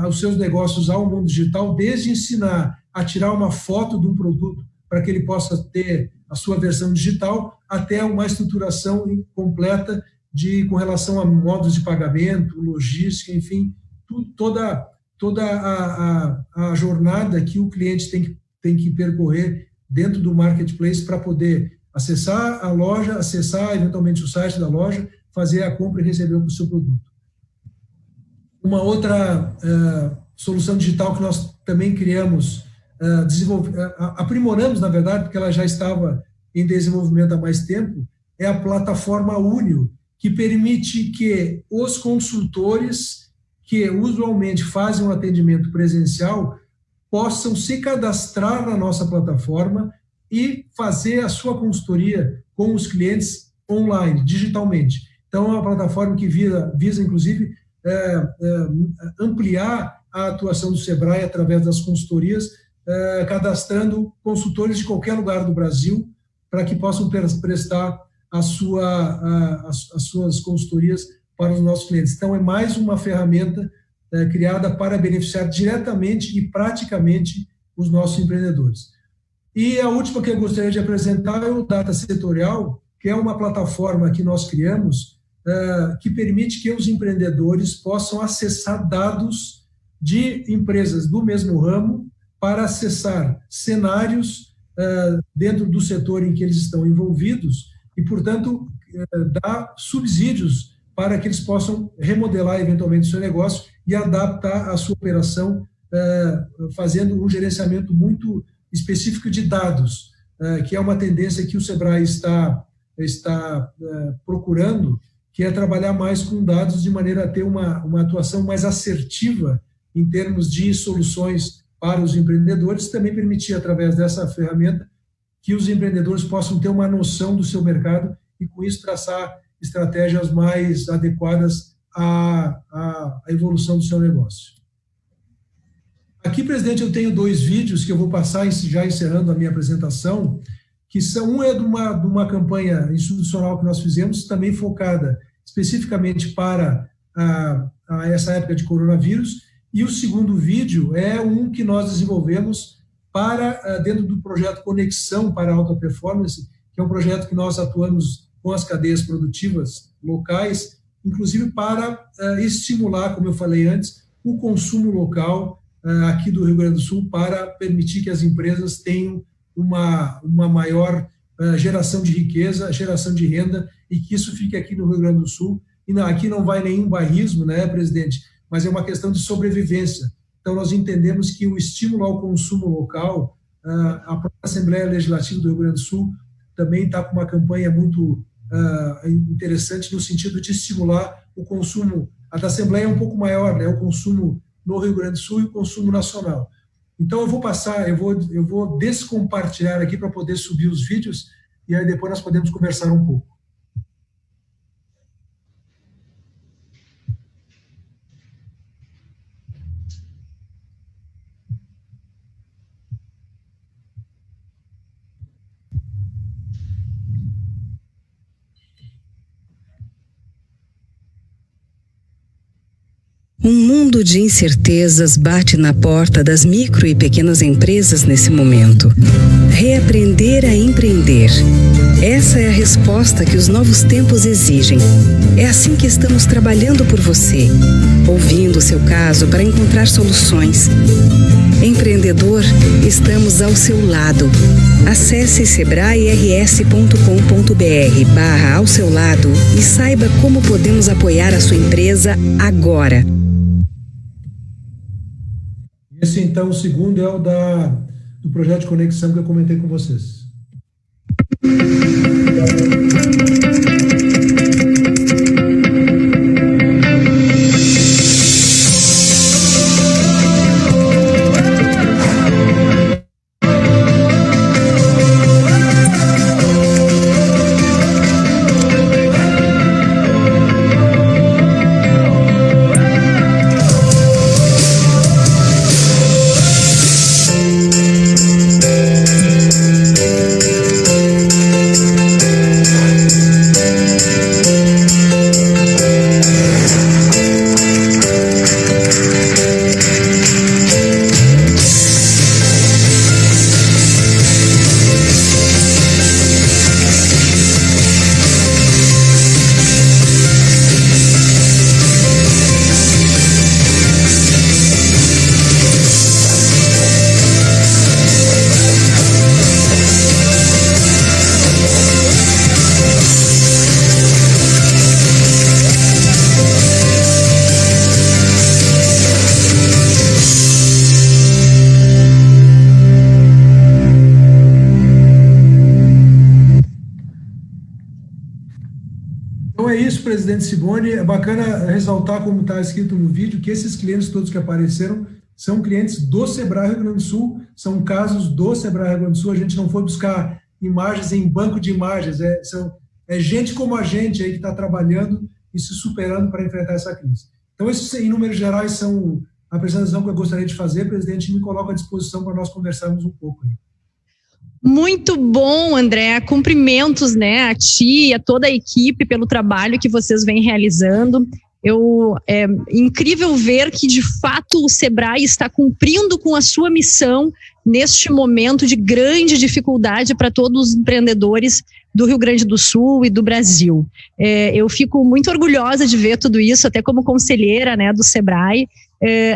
os seus negócios ao mundo digital, desde ensinar a tirar uma foto de um produto para que ele possa ter a sua versão digital, até uma estruturação completa com relação a modos de pagamento, logística, enfim, toda a jornada que o cliente tem que percorrer dentro do marketplace para poder acessar a loja, acessar eventualmente o site da loja, fazer a compra e receber o seu produto. Uma outra solução digital que nós também criamos, aprimoramos, na verdade, porque ela já estava em desenvolvimento há mais tempo, é a plataforma Unio, que permite que os consultores que usualmente fazem um atendimento presencial possam se cadastrar na nossa plataforma e fazer a sua consultoria com os clientes online, digitalmente. Então, é uma plataforma que visa inclusive, ampliar a atuação do Sebrae através das consultorias, cadastrando consultores de qualquer lugar do Brasil para que possam prestar as suas consultorias para os nossos clientes. Então, é mais uma ferramenta criada para beneficiar diretamente e praticamente os nossos empreendedores. E a última que eu gostaria de apresentar é o Data Setorial, que é uma plataforma que nós criamos que permite que os empreendedores possam acessar dados de empresas do mesmo ramo para acessar cenários dentro do setor em que eles estão envolvidos e, portanto, dar subsídios para que eles possam remodelar eventualmente o seu negócio e adaptar a sua operação, fazendo um gerenciamento muito específico de dados, que é uma tendência que o Sebrae está procurando, que é trabalhar mais com dados de maneira a ter uma atuação mais assertiva em termos de soluções para os empreendedores, também permitir, através dessa ferramenta, que os empreendedores possam ter uma noção do seu mercado e, com isso, traçar estratégias mais adequadas à evolução do seu negócio. Aqui, presidente, eu tenho 2 vídeos que eu vou passar já encerrando a minha apresentação, que um é de uma campanha institucional que nós fizemos, também focada especificamente para essa época de coronavírus, e o segundo vídeo é um que nós desenvolvemos dentro do projeto Conexão para a Alta Performance, que é um projeto que nós atuamos com as cadeias produtivas locais, inclusive para estimular, como eu falei antes, o consumo local aqui do Rio Grande do Sul, para permitir que as empresas tenham uma maior geração de riqueza, geração de renda, e que isso fique aqui no Rio Grande do Sul. E aqui não vai nenhum bairrismo, né, presidente? Mas é uma questão de sobrevivência. Então, nós entendemos que o estímulo ao consumo local, a própria Assembleia Legislativa do Rio Grande do Sul também está com uma campanha muito interessante no sentido de estimular o consumo. A da Assembleia é um pouco maior, né, o consumo no Rio Grande do Sul e o consumo nacional. Então, eu vou descompartilhar aqui para poder subir os vídeos, e aí depois nós podemos conversar um pouco. Um mundo de incertezas bate na porta das micro e pequenas empresas nesse momento. Reaprender a empreender. Essa é a resposta que os novos tempos exigem. É assim que estamos trabalhando por você, ouvindo o seu caso para encontrar soluções. Empreendedor, estamos ao seu lado. Acesse sebrae-rs.com.br/ao seu lado e saiba como podemos apoiar a sua empresa agora. Esse, então, o segundo é o do projeto de conexão que eu comentei com vocês. Presidente Simone, é bacana ressaltar, como está escrito no vídeo, que esses clientes todos que apareceram são clientes do Sebrae Rio Grande do Sul, são casos do Sebrae Rio Grande do Sul. A gente não foi buscar imagens em banco de imagens, é gente como a gente aí que está trabalhando e se superando para enfrentar essa crise. Então, esses, em números gerais, são a apresentação que eu gostaria de fazer. Presidente, me coloco à disposição para nós conversarmos um pouco aí. Muito bom, André. Cumprimentos, né, a ti e a toda a equipe pelo trabalho que vocês vêm realizando. É incrível ver que, de fato, o Sebrae está cumprindo com a sua missão neste momento de grande dificuldade para todos os empreendedores do Rio Grande do Sul e do Brasil. Eu fico muito orgulhosa de ver tudo isso, até como conselheira, né, do Sebrae.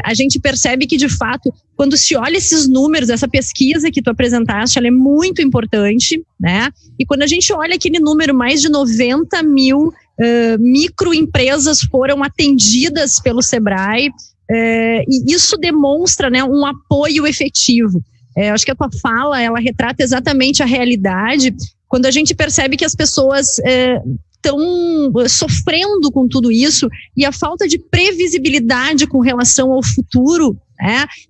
A gente percebe que, de fato, quando se olha esses números, essa pesquisa que tu apresentaste, ela é muito importante, né? E quando a gente olha aquele número, mais de 90 mil microempresas foram atendidas pelo Sebrae, e isso demonstra, né, um apoio efetivo. Acho que a tua fala, ela retrata exatamente a realidade, quando a gente percebe que as pessoas estão sofrendo com tudo isso, e a falta de previsibilidade com relação ao futuro,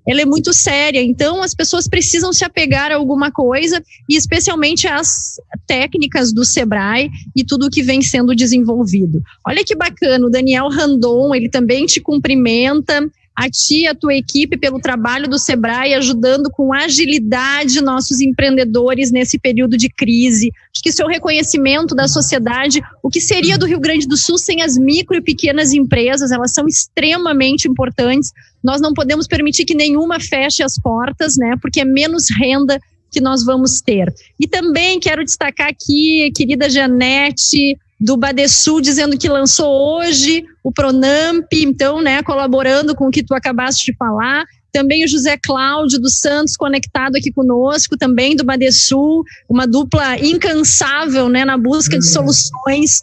ela é muito séria. Então, as pessoas precisam se apegar a alguma coisa, e especialmente às técnicas do Sebrae e tudo o que vem sendo desenvolvido. Olha que bacana, o Daniel Randon, ele também te cumprimenta, a ti e a tua equipe pelo trabalho do Sebrae, ajudando com agilidade nossos empreendedores nesse período de crise. Acho que isso é um reconhecimento da sociedade. O que seria do Rio Grande do Sul sem as micro e pequenas empresas? Elas são extremamente importantes. Nós não podemos permitir que nenhuma feche as portas, né? Porque é menos renda que nós vamos ter. E também quero destacar aqui, querida Janete, do Badesul, dizendo que lançou hoje o Pronamp, então, né, colaborando com o que tu acabaste de falar. Também o José Cláudio dos Santos conectado aqui conosco, também do Badesul, uma dupla incansável, né, na busca de soluções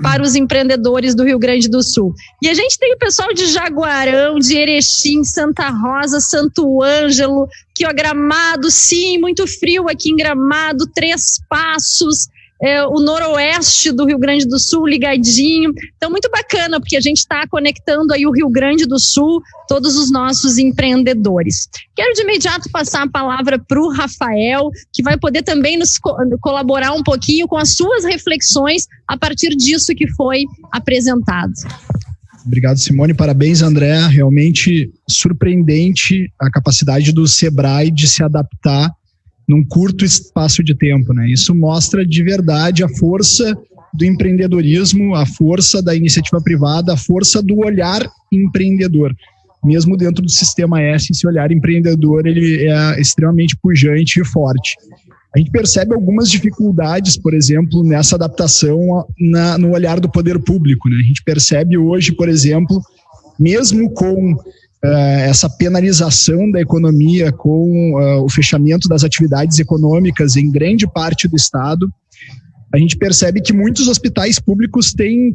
para os empreendedores do Rio Grande do Sul. E a gente tem o pessoal de Jaguarão, de Erechim, Santa Rosa, Santo Ângelo, que o Gramado, sim, muito frio aqui em Gramado, Três Passos, o noroeste do Rio Grande do Sul ligadinho. Então, muito bacana, porque a gente está conectando aí o Rio Grande do Sul, todos os nossos empreendedores. Quero de imediato passar a palavra para o Rafael, que vai poder também nos colaborar um pouquinho com as suas reflexões a partir disso que foi apresentado. Obrigado, Simone. Parabéns, André. Realmente surpreendente a capacidade do Sebrae de se adaptar num curto espaço de tempo, né? Isso mostra de verdade a força do empreendedorismo, a força da iniciativa privada, a força do olhar empreendedor. Mesmo dentro do sistema S, esse olhar empreendedor ele é extremamente pujante e forte. A gente percebe algumas dificuldades, por exemplo, nessa adaptação no olhar do poder público, né? A gente percebe hoje, por exemplo, mesmo com essa penalização da economia, com o fechamento das atividades econômicas em grande parte do estado, a gente percebe que muitos hospitais públicos têm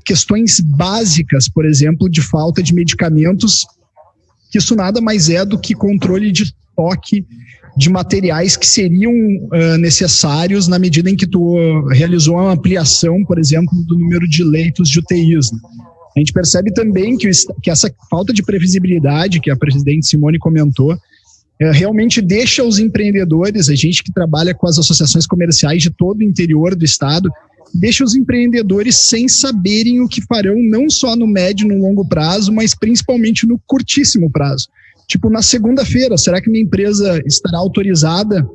questões básicas, por exemplo, de falta de medicamentos, que isso nada mais é do que controle de estoque de materiais que seriam necessários na medida em que tu realizou uma ampliação, por exemplo, do número de leitos de UTIs, né? A gente percebe também que essa falta de previsibilidade que a presidente Simone comentou realmente deixa os empreendedores, a gente que trabalha com as associações comerciais de todo o interior do estado, deixa os empreendedores sem saberem o que farão, não só no médio e no longo prazo, mas principalmente no curtíssimo prazo. Tipo, na segunda-feira, será que minha empresa estará autorizada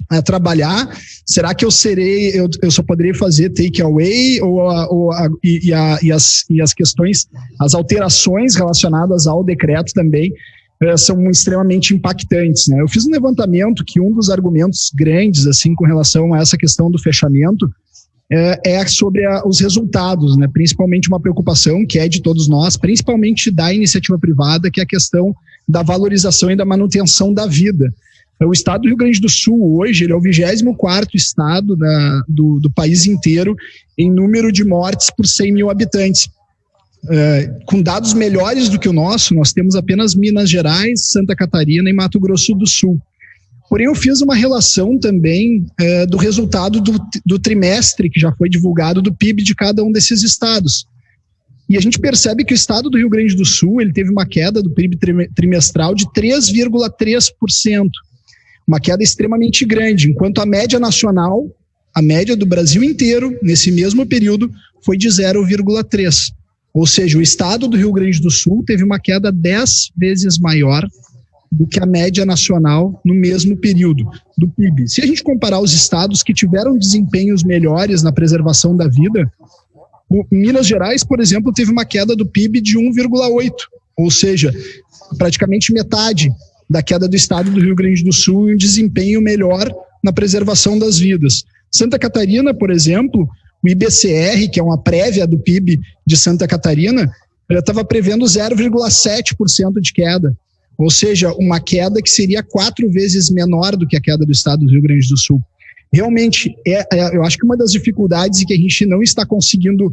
a trabalhar? Será que eu só poderia fazer take away e as questões, as alterações relacionadas ao decreto também são extremamente impactantes, né? Eu fiz um levantamento que um dos argumentos grandes assim com relação a essa questão do fechamento é sobre os resultados, né? Principalmente uma preocupação que é de todos nós, principalmente da iniciativa privada, que é a questão da valorização e da manutenção da vida. O estado do Rio Grande do Sul, hoje, ele é o 24º estado do país inteiro em número de mortes por 100 mil habitantes. Com dados melhores do que o nosso, nós temos apenas Minas Gerais, Santa Catarina e Mato Grosso do Sul. Porém, eu fiz uma relação também do resultado do trimestre que já foi divulgado do PIB de cada um desses estados. E a gente percebe que o estado do Rio Grande do Sul ele teve uma queda do PIB trimestral de 3,3%. Uma queda extremamente grande, enquanto a média nacional, a média do Brasil inteiro, nesse mesmo período, foi de 0,3%. Ou seja, o estado do Rio Grande do Sul teve uma queda 10 vezes maior do que a média nacional no mesmo período do PIB. Se a gente comparar os estados que tiveram desempenhos melhores na preservação da vida, Minas Gerais, por exemplo, teve uma queda do PIB de 1,8%, ou seja, praticamente metade da queda do estado do Rio Grande do Sul e um desempenho melhor na preservação das vidas. Santa Catarina, por exemplo, o IBCR, que é uma prévia do PIB de Santa Catarina, estava prevendo 0,7% de queda, ou seja, uma queda que seria 4 vezes menor do que a queda do estado do Rio Grande do Sul. Realmente, eu acho que uma das dificuldades que a gente não está conseguindo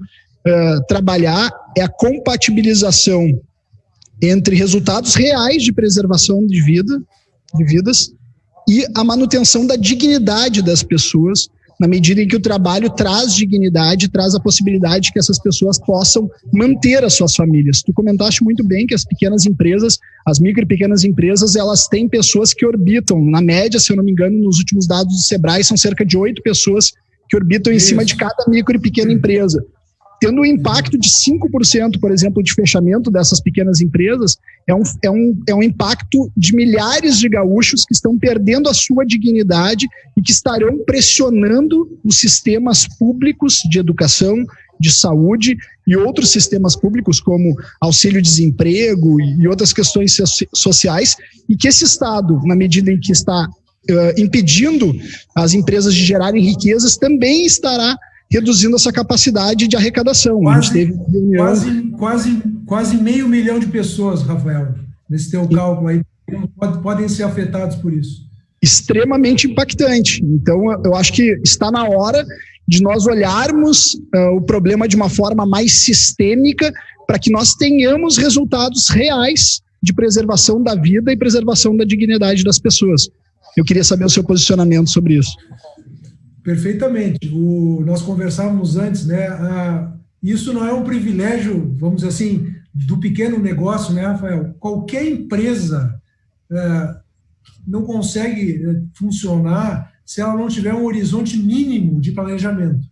trabalhar é a compatibilização entre resultados reais de preservação de vidas e a manutenção da dignidade das pessoas, na medida em que o trabalho traz dignidade, traz a possibilidade que essas pessoas possam manter as suas famílias. Tu comentaste muito bem que as pequenas empresas, as micro e pequenas empresas, elas têm pessoas que orbitam, na média, se eu não me engano, nos últimos dados do Sebrae, são cerca de 8 pessoas que orbitam em cima de cada micro e pequena empresa. tendo um impacto de 5%, por exemplo, de fechamento dessas pequenas empresas, é um impacto de milhares de gaúchos que estão perdendo a sua dignidade e que estarão pressionando os sistemas públicos de educação, de saúde e outros sistemas públicos como auxílio-desemprego e outras questões sociais, e que esse Estado, na medida em que está impedindo as empresas de gerarem riquezas, também estará reduzindo essa capacidade de arrecadação. A gente teve quase 500 mil de pessoas, Rafael, nesse teu cálculo aí, podem ser afetados por isso. Extremamente impactante. Então, eu acho que está na hora de nós olharmos o problema de uma forma mais sistêmica para que nós tenhamos resultados reais de preservação da vida e preservação da dignidade das pessoas. Eu queria saber o seu posicionamento sobre isso. Perfeitamente. Nós conversávamos antes, né? Isso não é um privilégio, vamos dizer assim, do pequeno negócio, né, Rafael? Qualquer empresa não consegue funcionar se ela não tiver um horizonte mínimo de planejamento.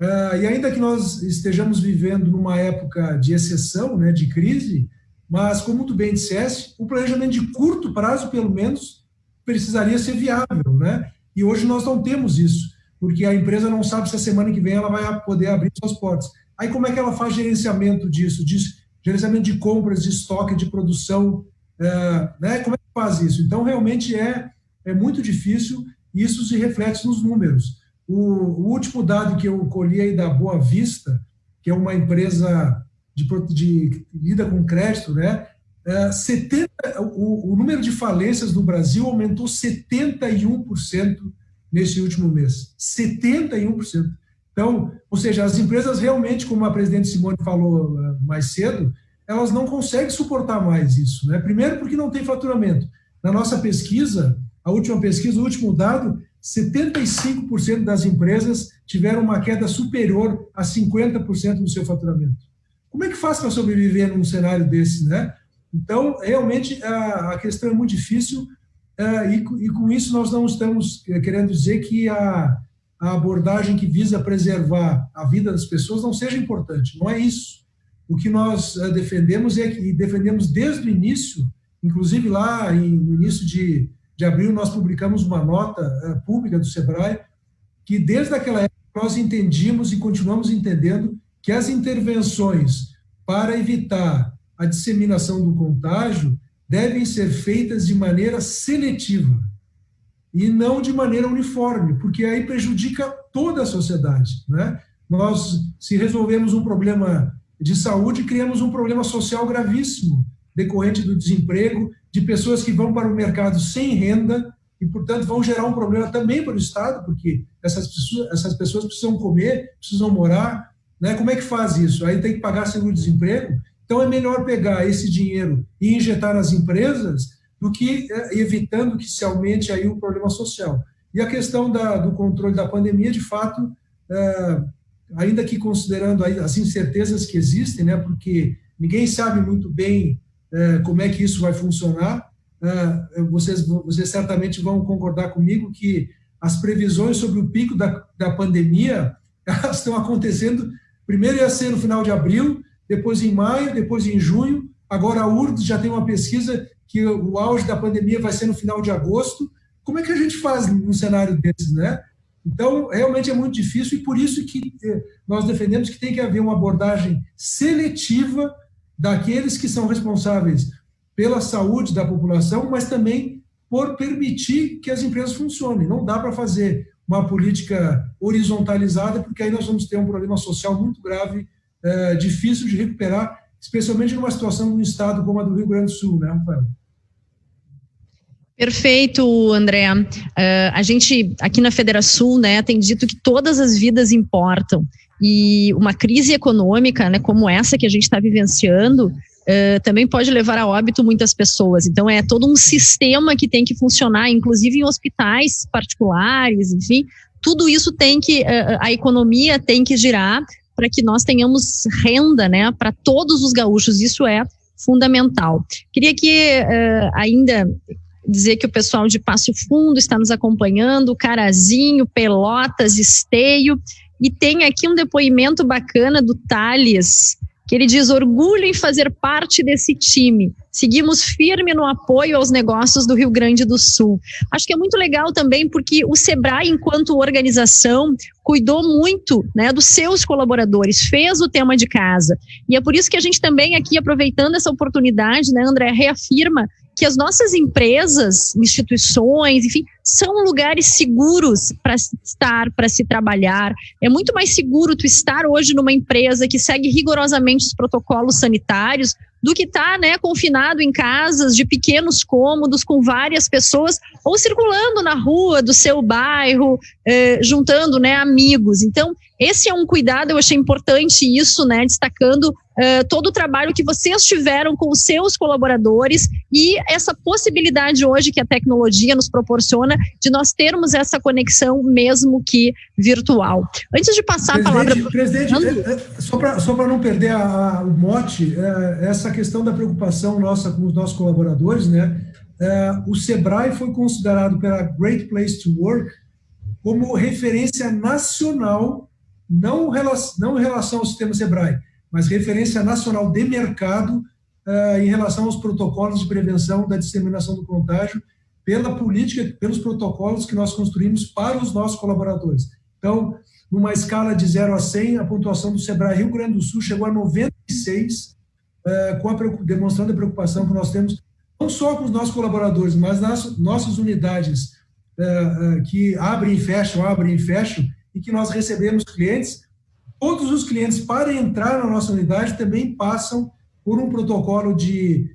E ainda que nós estejamos vivendo numa época de exceção, né, de crise, mas, como tu bem disseste, o planejamento de curto prazo, pelo menos, precisaria ser viável, né? E hoje nós não temos isso, porque a empresa não sabe se a semana que vem ela vai poder abrir suas portas. Aí como é que ela faz gerenciamento disso? Gerenciamento de compras, de estoque, de produção, né? Como é que faz isso? Então, realmente é muito difícil, e isso se reflete nos números. O último dado que eu colhi aí da Boa Vista, que é uma empresa de lida com crédito, né? O número de falências no Brasil aumentou 71% nesse último mês. 71%. Então, ou seja, as empresas realmente, como a presidente Simone falou mais cedo, elas não conseguem suportar mais isso, né? Primeiro porque não tem faturamento. Na nossa pesquisa, a última pesquisa, o último dado, 75% das empresas tiveram uma queda superior a 50% do seu faturamento. Como é que faz para sobreviver num cenário desse, né? Então, realmente, a questão é muito difícil, e com isso nós não estamos querendo dizer que a abordagem que visa preservar a vida das pessoas não seja importante. Não é isso. O que nós defendemos e defendemos desde o início, inclusive lá no início de abril, nós publicamos uma nota pública do SEBRAE, que desde aquela época nós entendíamos e continuamos entendendo que as intervenções para evitar a disseminação do contágio devem ser feitas de maneira seletiva e não de maneira uniforme, porque aí prejudica toda a sociedade, né? Nós, se resolvemos um problema de saúde, criamos um problema social gravíssimo, decorrente do desemprego, de pessoas que vão para o mercado sem renda e, portanto, vão gerar um problema também para o Estado, porque essas pessoas precisam comer, precisam morar, né? Como é que faz isso? Aí tem que pagar seguro-desemprego. Então, é melhor pegar esse dinheiro e injetar nas empresas do que evitando que se aumente aí o problema social. E a questão do controle da pandemia, de fato, ainda que considerando as incertezas que existem, né, porque ninguém sabe muito bem como é que isso vai funcionar, vocês certamente vão concordar comigo que as previsões sobre o pico da pandemia, elas estão acontecendo, primeiro ia ser no final de abril, depois em maio, depois em junho, agora a URGS já tem uma pesquisa que o auge da pandemia vai ser no final de agosto. Como é que a gente faz num cenário desses, né? Então, realmente é muito difícil, e por isso que nós defendemos que tem que haver uma abordagem seletiva daqueles que são responsáveis pela saúde da população, mas também por permitir que as empresas funcionem. Não dá para fazer uma política horizontalizada, porque aí nós vamos ter um problema social muito grave, difícil de recuperar, especialmente numa situação de um estado como a do Rio Grande do Sul, né, Rafael? Perfeito, André. A gente, aqui na Federação, né, tem dito que todas as vidas importam, e uma crise econômica, né, como essa que a gente está vivenciando, também pode levar a óbito muitas pessoas. Então, é todo um sistema que tem que funcionar, inclusive em hospitais particulares, enfim, tudo isso tem que, a economia tem que girar para que nós tenhamos renda, né, para todos os gaúchos. Isso é fundamental. Queria que ainda dizer que o pessoal de Passo Fundo está nos acompanhando, Carazinho, Pelotas, Esteio, E tem aqui um depoimento bacana do Thales, que ele diz: orgulho em fazer parte desse time. Seguimos firme no apoio aos negócios do Rio Grande do Sul. Acho que é muito legal também porque o Sebrae, enquanto organização, cuidou muito, né, dos seus colaboradores, fez o tema de casa. E é por isso que a gente também aqui, aproveitando essa oportunidade, né, André, reafirma que as nossas empresas, instituições, enfim, são lugares seguros para se estar, para se trabalhar. É muito mais seguro tu estar hoje numa empresa que segue rigorosamente os protocolos sanitários do que estar, né, confinado em casas de pequenos cômodos com várias pessoas ou circulando na rua do seu bairro, juntando, né, amigos. Então, esse é um cuidado, eu achei importante isso, né, destacando todo o trabalho que vocês tiveram com os seus colaboradores e essa possibilidade hoje que a tecnologia nos proporciona de nós termos essa conexão mesmo que virtual. Antes de passar a palavra... Presidente, só para não perder o mote, essa questão da preocupação nossa com os nossos colaboradores, né? O Sebrae foi considerado pela Great Place to Work como referência nacional, não em relação ao sistema Sebrae, mas referência nacional de mercado em relação aos protocolos de prevenção da disseminação do contágio, pela política, pelos protocolos que nós construímos para os nossos colaboradores. Então, numa escala de 0 a 100, a pontuação do Sebrae Rio Grande do Sul chegou a 96, demonstrando a preocupação que nós temos, não só com os nossos colaboradores, mas nas nossas unidades que abrem e fecham, e que nós recebemos clientes. Todos os clientes, para entrar na nossa unidade, também passam por um protocolo de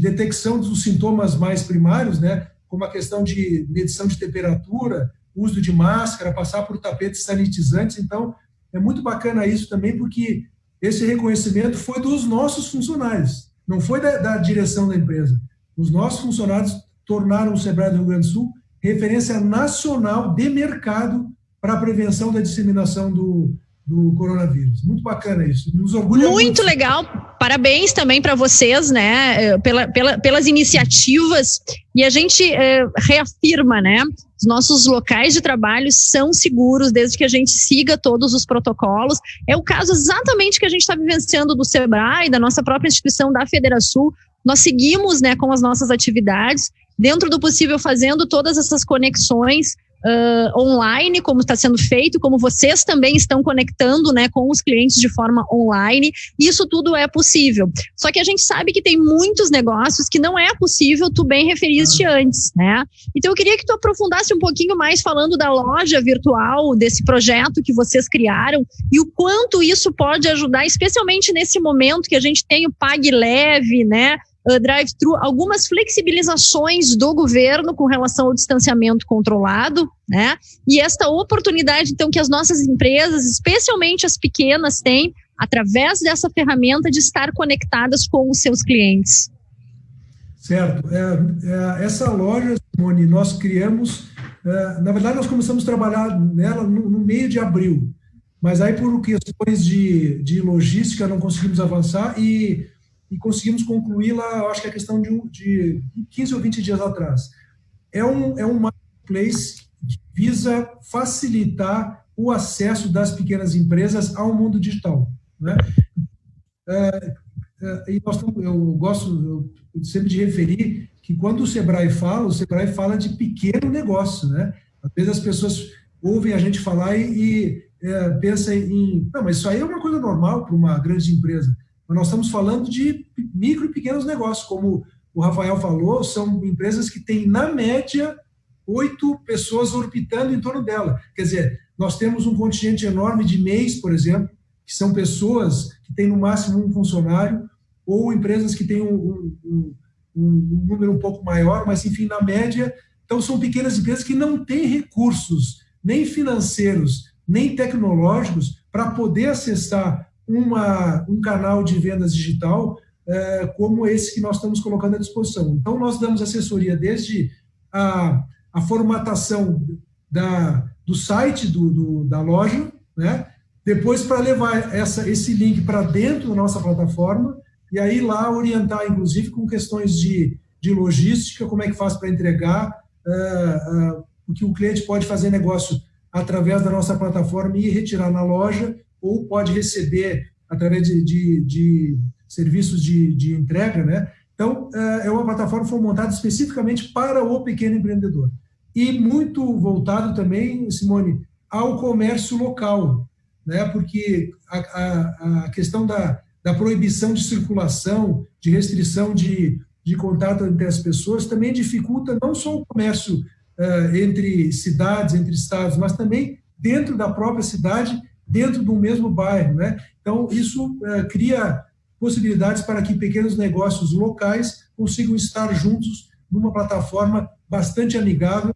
detecção dos sintomas mais primários, né, como a questão de medição de temperatura, uso de máscara, passar por tapetes sanitizantes. Então, é muito bacana isso também, porque esse reconhecimento foi dos nossos funcionários, não foi da direção da empresa. Os nossos funcionários tornaram o Sebrae do Rio Grande do Sul referência nacional de mercado para a prevenção da disseminação do coronavírus. Muito bacana isso. Nos orgulha muito. Legal. Parabéns também para vocês, né, pelas iniciativas. E a gente reafirma, né, os nossos locais de trabalho são seguros desde que a gente siga todos os protocolos. É o caso exatamente que a gente está vivenciando do Sebrae, da nossa própria instituição, da Federação. Nós seguimos, né, com as nossas atividades, dentro do possível, fazendo todas essas conexões online, como está sendo feito, como vocês também estão conectando, né, com os clientes de forma online. Isso tudo é possível. Só que a gente sabe que tem muitos negócios que não é possível, tu bem referiste antes, né? Então eu queria que tu aprofundasse um pouquinho mais falando da loja virtual, desse projeto que vocês criaram e o quanto isso pode ajudar, especialmente nesse momento que a gente tem o Pague Leve, né? Drive-thru, algumas flexibilizações do governo com relação ao distanciamento controlado, né? E esta oportunidade, então, que as nossas empresas, especialmente as pequenas, têm, através dessa ferramenta, de estar conectadas com os seus clientes. Certo. Essa loja, Simone, nós criamos, na verdade, nós começamos a trabalhar nela no meio de abril, mas aí por questões de logística não conseguimos avançar e conseguimos concluí-la, acho que é questão de 15 ou 20 dias atrás. É um marketplace que visa facilitar o acesso das pequenas empresas ao mundo digital, né? E eu gosto sempre de referir que quando o Sebrae fala de pequeno negócio, né? Às vezes as pessoas ouvem a gente falar e pensam não, mas isso aí é uma coisa normal para uma grande empresa. Mas nós estamos falando de micro e pequenos negócios, como o Rafael falou, são empresas que têm, na média, 8 pessoas orbitando em torno dela. Quer dizer, nós temos um contingente enorme de MEIs, por exemplo, que são pessoas que têm no máximo um funcionário, ou empresas que têm um número um pouco maior, mas, enfim, na média. Então, são pequenas empresas que não têm recursos, nem financeiros, nem tecnológicos, para poder acessar um canal de vendas digital como esse que nós estamos colocando à disposição. Então, nós damos assessoria desde a formatação do site da loja, né? Depois para levar esse link para dentro da nossa plataforma e aí lá orientar, inclusive, com questões de logística, como é que faz para entregar, porque o cliente pode fazer negócio através da nossa plataforma e retirar na loja, ou pode receber através de serviços de entrega, né? Então, é uma plataforma que foi montada especificamente para o pequeno empreendedor. E muito voltado também, Simone, ao comércio local, né? Porque a questão da proibição de circulação, de restrição de contato entre as pessoas, também dificulta não só o comércio entre cidades, entre estados, mas também dentro da própria cidade, dentro do mesmo bairro, né? Então, isso cria possibilidades para que pequenos negócios locais consigam estar juntos numa plataforma bastante amigável.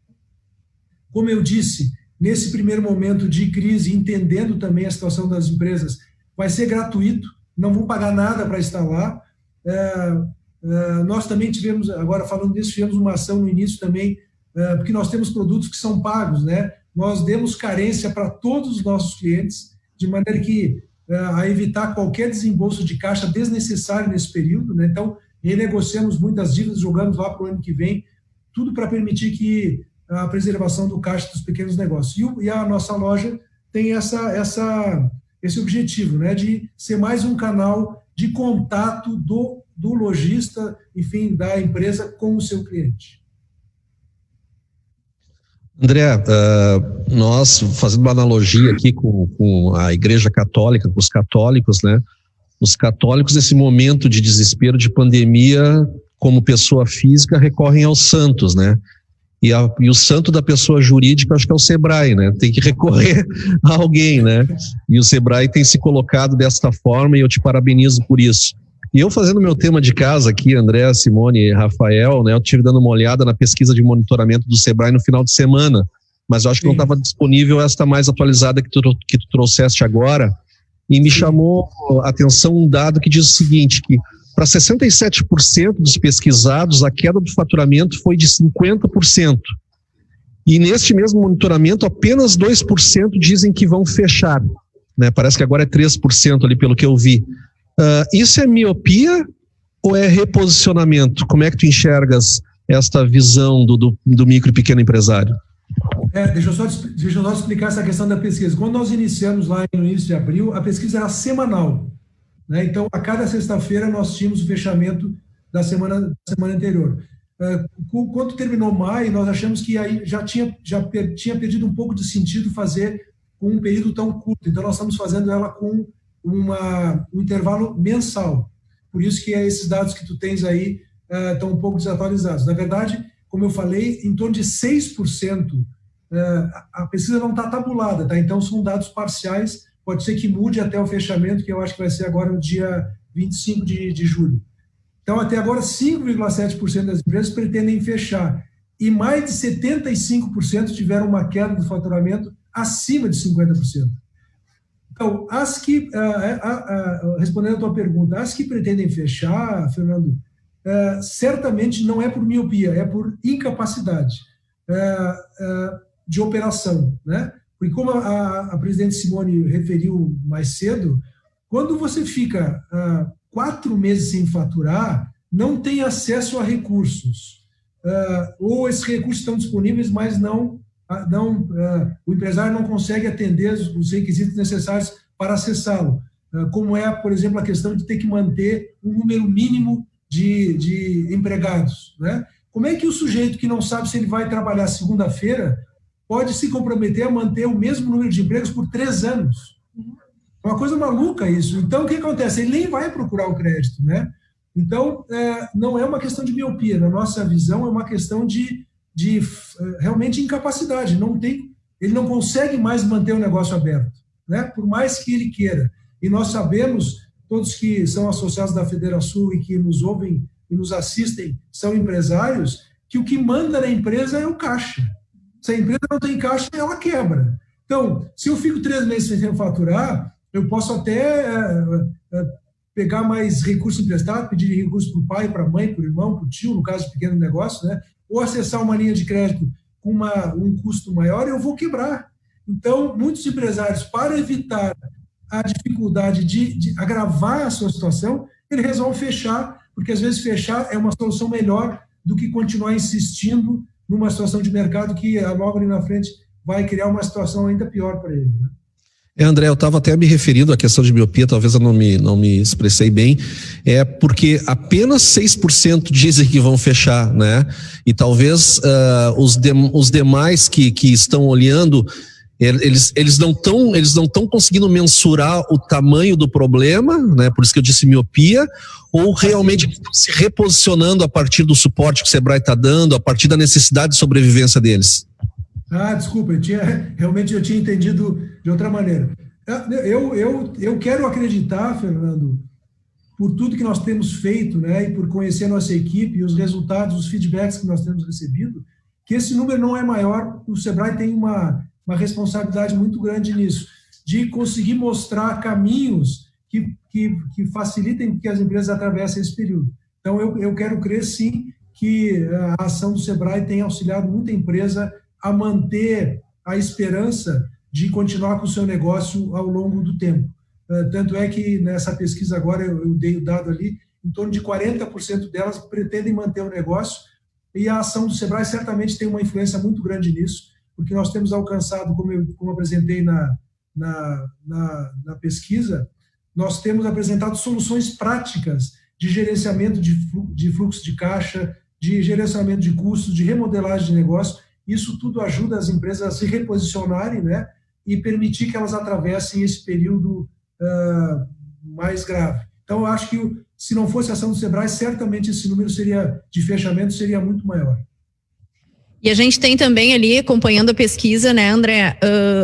Como eu disse, nesse primeiro momento de crise, entendendo também a situação das empresas, vai ser gratuito, não vão pagar nada para estar lá. Nós também tivemos, agora falando disso, tivemos uma ação no início também, porque nós temos produtos que são pagos, né? Nós demos carência para todos os nossos clientes, de maneira que a evitar qualquer desembolso de caixa desnecessário nesse período, né? Então, renegociamos muitas dívidas, jogamos lá para o ano que vem, tudo para permitir que a preservação do caixa dos pequenos negócios. E a nossa loja tem esse objetivo, né? De ser mais um canal de contato do lojista, enfim, da empresa com o seu cliente. André, nós fazendo uma analogia aqui com a Igreja Católica, com os católicos, né? Os católicos, nesse momento de desespero, de pandemia, como pessoa física, recorrem aos santos, né? E o santo da pessoa jurídica, acho que é o Sebrae, né? Tem que recorrer a alguém, né? E o Sebrae tem se colocado desta forma e eu te parabenizo por isso. E eu fazendo meu tema de casa aqui, André, Simone e Rafael, né? Eu estive dando uma olhada na pesquisa de monitoramento do Sebrae no final de semana, mas eu acho que não estava disponível esta mais atualizada que tu trouxeste agora, e me chamou a atenção um dado que diz o seguinte, que para 67% dos pesquisados, a queda do faturamento foi de 50%. E neste mesmo monitoramento, apenas 2% dizem que vão fechar, né? Parece que agora é 3% ali, pelo que eu vi. Isso é miopia ou é reposicionamento? Como é que tu enxergas esta visão do micro e pequeno empresário? Deixa eu só explicar essa questão da pesquisa. Quando nós iniciamos lá no início de abril, a pesquisa era semanal, né? Então, a cada sexta-feira nós tínhamos o fechamento da semana anterior. Quando terminou maio, nós achamos que aí já tinha perdido um pouco de sentido fazer com um período tão curto. Então, nós estamos fazendo ela com um intervalo mensal. Por isso que esses dados que tu tens aí estão um pouco desatualizados. Na verdade, como eu falei, em torno de 6%, a pesquisa não está tabulada, tá? Então são dados parciais, pode ser que mude até o fechamento, que eu acho que vai ser agora no dia 25 de julho. Então, até agora, 5,7% das empresas pretendem fechar, e mais de 75% tiveram uma queda do faturamento acima de 50%. Então, respondendo a tua pergunta, as que pretendem fechar, Fernando, certamente não é por miopia, é por incapacidade de operação, né? Porque como a presidente Simone referiu mais cedo, quando você fica 4 meses sem faturar, não tem acesso a recursos, ou esses recursos estão disponíveis, mas o empresário não consegue atender os requisitos necessários para acessá-lo, como é, por exemplo, a questão de ter que manter um número mínimo de empregados, né? Como é que o sujeito que não sabe se ele vai trabalhar segunda-feira pode se comprometer a manter o mesmo número de empregos por 3 anos? É uma coisa maluca isso. Então, o que acontece? Ele nem vai procurar o crédito, né? Então, não é uma questão de miopia. Na nossa visão, é uma questão de realmente incapacidade. Ele não consegue mais manter o negócio aberto, né? Por mais que ele queira. E nós sabemos, todos que são associados da Federação e que nos ouvem e nos assistem são empresários, que o que manda na empresa é o caixa. Se a empresa não tem caixa, ela quebra. Então, se eu fico 3 meses sem faturar, eu posso até pegar mais recurso emprestado, pedir recurso para o pai, para a mãe, para o irmão, para o tio, no caso de pequeno negócio, né? Ou acessar uma linha de crédito com um custo maior, eu vou quebrar. Então, muitos empresários, para evitar a dificuldade de agravar a sua situação, ele resolve fechar, porque às vezes fechar é uma solução melhor do que continuar insistindo numa situação de mercado que logo ali na frente vai criar uma situação ainda pior para ele, né? André, eu estava até me referindo à questão de miopia, talvez eu não me expressei bem, porque apenas 6% dizem que vão fechar, né? E talvez os demais que estão olhando, eles não estão conseguindo mensurar o tamanho do problema, né? Por isso que eu disse miopia, ou realmente estão se reposicionando a partir do suporte que o Sebrae está dando, a partir da necessidade de sobrevivência deles. Desculpa, realmente eu tinha entendido de outra maneira. Eu quero acreditar, Fernando, por tudo que nós temos feito, né, e por conhecer a nossa equipe e os resultados, os feedbacks que nós temos recebido, que esse número não é maior. O Sebrae tem uma responsabilidade muito grande nisso, de conseguir mostrar caminhos que facilitem que as empresas atravessem esse período. Então, eu quero crer, sim, que a ação do Sebrae tem auxiliado muita empresa a manter a esperança de continuar com o seu negócio ao longo do tempo. Tanto é que nessa pesquisa agora, eu dei o dado ali, em torno de 40% delas pretendem manter o negócio, e a ação do Sebrae certamente tem uma influência muito grande nisso, porque nós temos alcançado, como eu apresentei na pesquisa, nós temos apresentado soluções práticas de gerenciamento de fluxo de caixa, de gerenciamento de custos, de remodelagem de negócio. Isso tudo ajuda as empresas a se reposicionarem, né, e permitir que elas atravessem esse período mais grave. Então, eu acho que se não fosse a ação do Sebrae, certamente esse número de fechamento seria muito maior. E a gente tem também ali, acompanhando a pesquisa, né, André,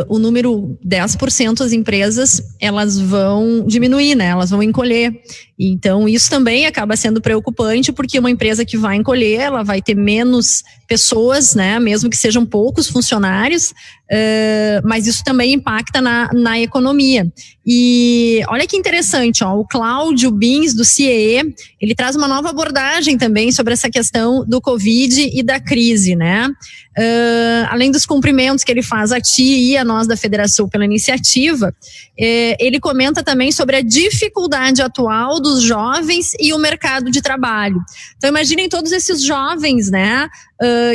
o número 10% das empresas, elas vão diminuir, né, elas vão encolher. Então, isso também acaba sendo preocupante, porque uma empresa que vai encolher, ela vai ter menos pessoas, né, mesmo que sejam poucos funcionários, mas isso também impacta na economia. E olha que interessante, o Cláudio Bins, do CIEE, ele traz uma nova abordagem também sobre essa questão do Covid e da crise, né? Além dos cumprimentos que ele faz a ti e a nós da Federação pela iniciativa, ele comenta também sobre a dificuldade atual dos jovens e o mercado de trabalho. Então, imaginem todos esses jovens, né,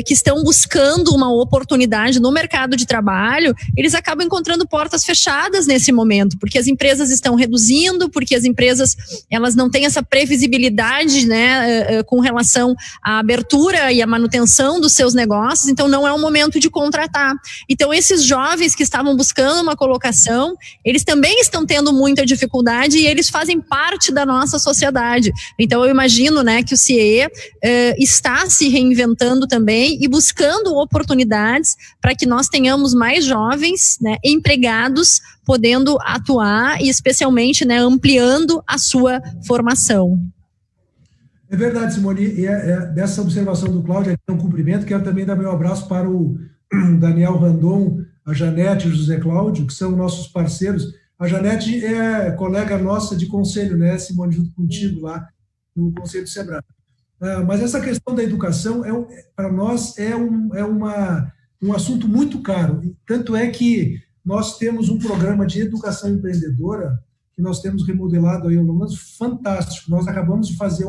que estão buscando uma oportunidade no mercado de trabalho, eles acabam encontrando portas fechadas nesse momento, porque as empresas estão reduzindo, porque as empresas, elas não têm essa previsibilidade, né, com relação à abertura e à manutenção dos seus negócios. Então, não é um momento de contratar. Então, esses jovens que estavam buscando uma colocação, eles também estão tendo muita dificuldade e eles fazem parte da nossa sociedade. Então, eu imagino, né, que o CIEE está se reinventando também e buscando oportunidades para que nós tenhamos mais jovens, né, empregados, podendo atuar e especialmente, né, ampliando a sua formação. É verdade, Simone, e dessa observação do Cláudio, aqui é um cumprimento. Quero também dar meu abraço para o Daniel Randon, a Janete e o José Cláudio, que são nossos parceiros. A Janete é colega nossa de conselho, né, Simone, junto contigo lá no Conselho do Sebrae. Mas essa questão da educação, para nós, é um assunto muito caro. Tanto é que nós temos um programa de educação empreendedora que nós temos remodelado aí ao longo do ano, fantástico. Nós acabamos de fazer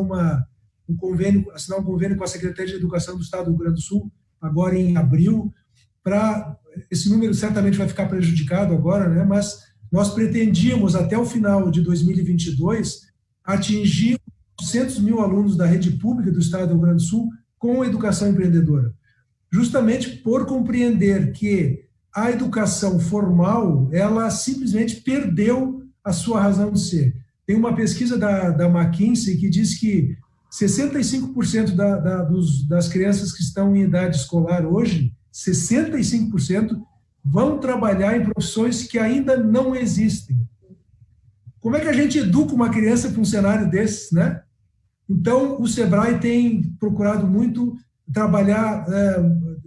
assinar um convênio com a Secretaria de Educação do Estado do Rio Grande do Sul, agora em abril. Esse número certamente vai ficar prejudicado agora, né? Mas nós pretendíamos, até o final de 2022, atingir 900 mil alunos da rede pública do Estado do Rio Grande do Sul com educação empreendedora, justamente por compreender que a educação formal, ela simplesmente perdeu a sua razão de ser. Tem uma pesquisa da McKinsey que diz que 65% das crianças que estão em idade escolar hoje, 65% vão trabalhar em profissões que ainda não existem. Como é que a gente educa uma criança para um cenário desses, né? Então, o Sebrae tem procurado muito trabalhar,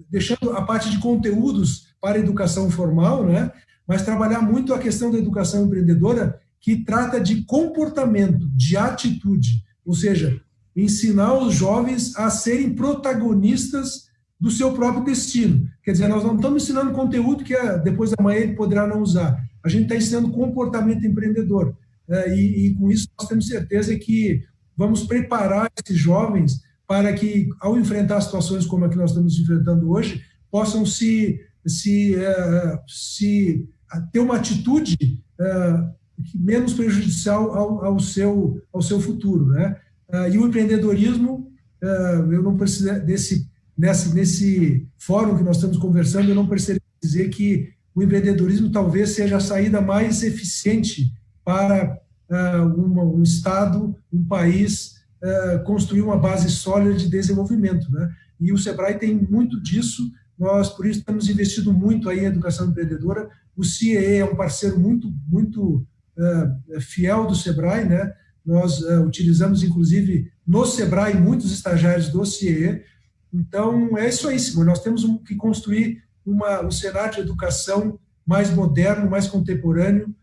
deixando a parte de conteúdos para a educação formal, né? Mas trabalhar muito a questão da educação empreendedora, que trata de comportamento, de atitude, ou seja, ensinar os jovens a serem protagonistas do seu próprio destino. Quer dizer, nós não estamos ensinando conteúdo que depois da manhã ele poderá não usar. A gente está ensinando comportamento empreendedor. E com isso nós temos certeza que vamos preparar esses jovens para que, ao enfrentar situações como a que nós estamos enfrentando hoje, possam se ter uma atitude menos prejudicial ao seu futuro, né? E o empreendedorismo, eu não preciso nesse fórum que nós estamos conversando, eu não preciso dizer que o empreendedorismo talvez seja a saída mais eficiente para um Estado, um país, construir uma base sólida de desenvolvimento, né? E o Sebrae tem muito disso. Nós, por isso, estamos investindo muito aí em educação empreendedora. O CIEE é um parceiro muito fiel do Sebrae, né? Nós utilizamos, inclusive, no Sebrae, muitos estagiários do CIEE. Então, é isso aí, Simone. Nós temos que construir um cenário de educação mais moderno, mais contemporâneo,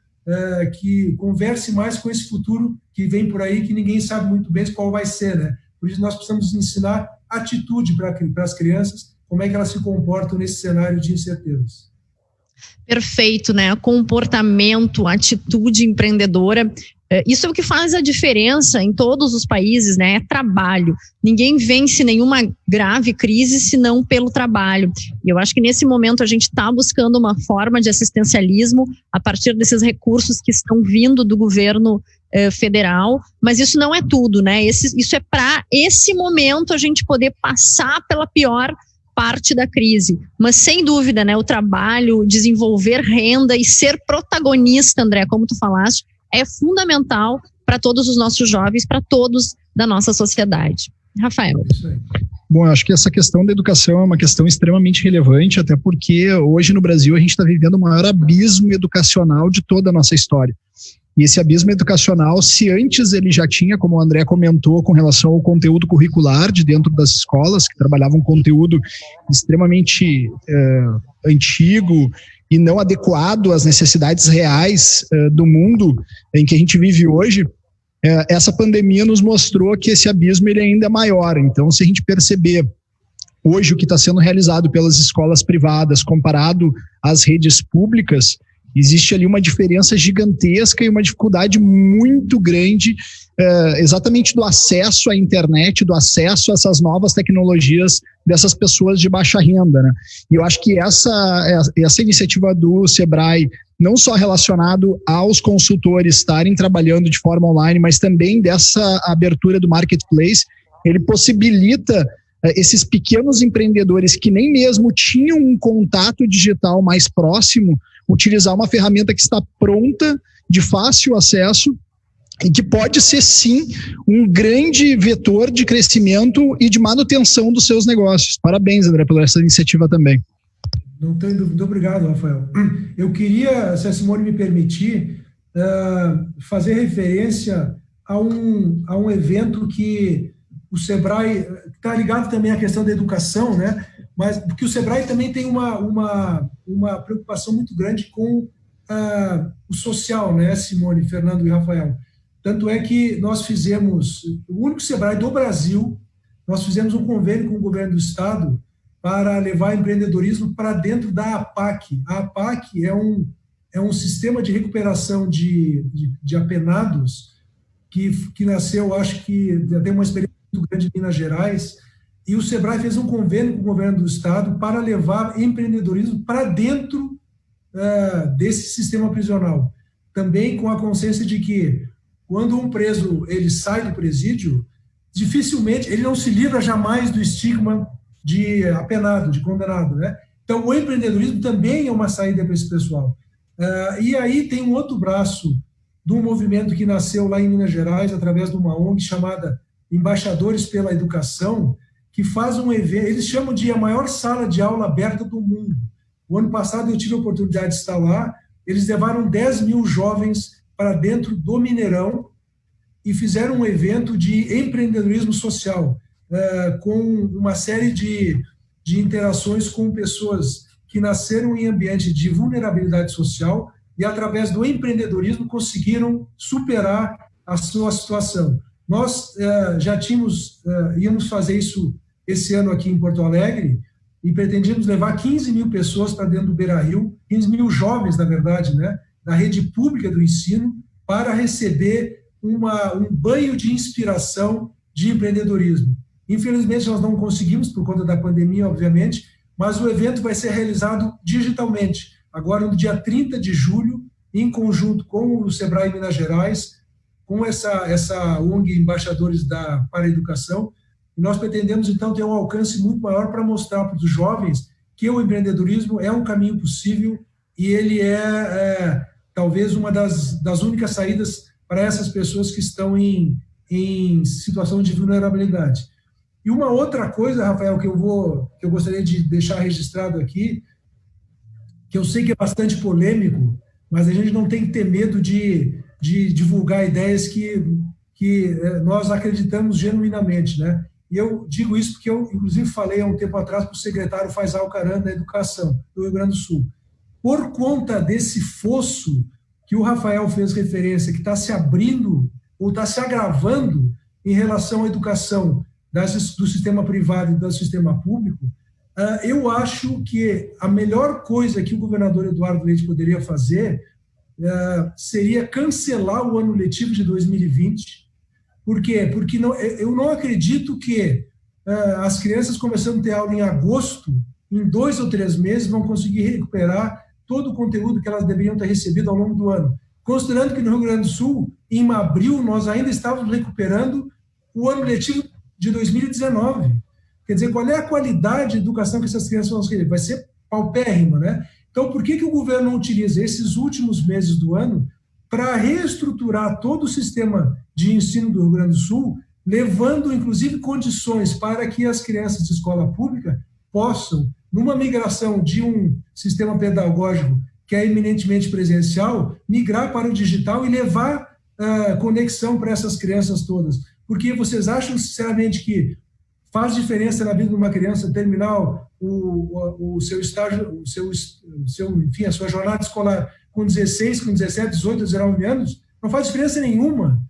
que converse mais com esse futuro que vem por aí, que ninguém sabe muito bem qual vai ser, né? Por isso, nós precisamos ensinar atitude para as crianças, como é que elas se comportam nesse cenário de incertezas. Perfeito, né? Comportamento, atitude empreendedora. Isso é o que faz a diferença em todos os países, né? É trabalho. Ninguém vence nenhuma grave crise senão pelo trabalho. E eu acho que nesse momento a gente está buscando uma forma de assistencialismo a partir desses recursos que estão vindo do governo federal, mas isso não é tudo, né? Isso é para esse momento a gente poder passar pela pior parte da crise, mas sem dúvida, né, o trabalho, desenvolver renda e ser protagonista, André, como tu falaste, é fundamental para todos os nossos jovens, para todos da nossa sociedade. Rafael. Bom, eu acho que essa questão da educação é uma questão extremamente relevante, até porque hoje no Brasil a gente está vivendo o maior abismo educacional de toda a nossa história. E esse abismo educacional, se antes ele já tinha, como o André comentou, com relação ao conteúdo curricular de dentro das escolas, que trabalhavam um conteúdo extremamente antigo e não adequado às necessidades reais do mundo em que a gente vive hoje, essa pandemia nos mostrou que esse abismo ele ainda é maior. Então, se a gente perceber hoje o que está sendo realizado pelas escolas privadas comparado às redes públicas, existe ali uma diferença gigantesca e uma dificuldade muito grande exatamente do acesso à internet, do acesso a essas novas tecnologias dessas pessoas de baixa renda, né? E eu acho que essa iniciativa do Sebrae, não só relacionado aos consultores estarem trabalhando de forma online, mas também dessa abertura do marketplace, ele possibilita esses pequenos empreendedores que nem mesmo tinham um contato digital mais próximo, utilizar uma ferramenta que está pronta, de fácil acesso, e que pode ser, sim, um grande vetor de crescimento e de manutenção dos seus negócios. Parabéns, André, pela essa iniciativa também. Não tenho dúvida. Obrigado, Rafael. Eu queria, se a Simone me permitir, fazer referência a um evento que o Sebrae está ligado também à questão da educação, né? Mas porque o Sebrae também tem uma preocupação muito grande com o social, né, Simone, Fernando e Rafael? Tanto é que nós fizemos, o único Sebrae do Brasil, nós fizemos um convênio com o governo do Estado para levar empreendedorismo para dentro da APAC. A APAC é um sistema de recuperação de apenados que nasceu, acho que já tem uma experiência muito grande em Minas Gerais, e o Sebrae fez um convênio com o governo do Estado para levar empreendedorismo para dentro desse sistema prisional. Também com a consciência de que, quando um preso ele sai do presídio, dificilmente, ele não se livra jamais do estigma de apenado, de condenado, né? Então, o empreendedorismo também é uma saída para esse pessoal. E aí tem um outro braço de um movimento que nasceu lá em Minas Gerais, através de uma ONG chamada Embaixadores pela Educação, que faz um evento, eles chamam de a maior sala de aula aberta do mundo. O ano passado eu tive a oportunidade de estar lá, eles levaram 10 mil jovens para dentro do Mineirão e fizeram um evento de empreendedorismo social, com uma série de interações com pessoas que nasceram em ambiente de vulnerabilidade social e, através do empreendedorismo, conseguiram superar a sua situação. Nós já íamos fazer isso esse ano aqui em Porto Alegre e pretendíamos levar 15 mil pessoas para dentro do Beira-Rio, 15 mil jovens, na verdade, né, da rede pública do ensino, para receber um banho de inspiração de empreendedorismo. Infelizmente, nós não conseguimos, por conta da pandemia, obviamente, mas o evento vai ser realizado digitalmente, agora no dia 30 de julho, em conjunto com o Sebrae Minas Gerais, com essa ONG Embaixadores para a Educação, e nós pretendemos, então, ter um alcance muito maior para mostrar para os jovens que o empreendedorismo é um caminho possível e ele é talvez uma das únicas saídas para essas pessoas que estão em situação de vulnerabilidade. E uma outra coisa, Rafael, que eu gostaria de deixar registrado aqui, que eu sei que é bastante polêmico, mas a gente não tem que ter medo de divulgar ideias que nós acreditamos genuinamente, né? E eu digo isso porque eu, inclusive, falei há um tempo atrás para o secretário Faisal Caran da Educação do Rio Grande do Sul. Por conta desse fosso que o Rafael fez referência, que está se abrindo ou está se agravando em relação à educação do sistema privado e do sistema público, eu acho que a melhor coisa que o governador Eduardo Leite poderia fazer seria cancelar o ano letivo de 2020. Por quê? Porque eu não acredito que as crianças começando a ter aula em agosto, em 2 ou 3 meses, vão conseguir recuperar todo o conteúdo que elas deveriam ter recebido ao longo do ano. Considerando que no Rio Grande do Sul, em abril, nós ainda estávamos recuperando o ano letivo de 2019. Quer dizer, qual é a qualidade de educação que essas crianças vão receber? Vai ser paupérrima, né? Então, por que o governo não utiliza esses últimos meses do ano para reestruturar todo o sistema de ensino do Rio Grande do Sul, levando, inclusive, condições para que as crianças de escola pública possam, numa migração de um sistema pedagógico que é eminentemente presencial, migrar para o digital e levar conexão para essas crianças todas? Porque vocês acham, sinceramente, que faz diferença na vida de uma criança terminar o seu estágio, enfim, a sua jornada escolar com 16, com 17, 18, 19 anos? Não faz diferença nenhuma,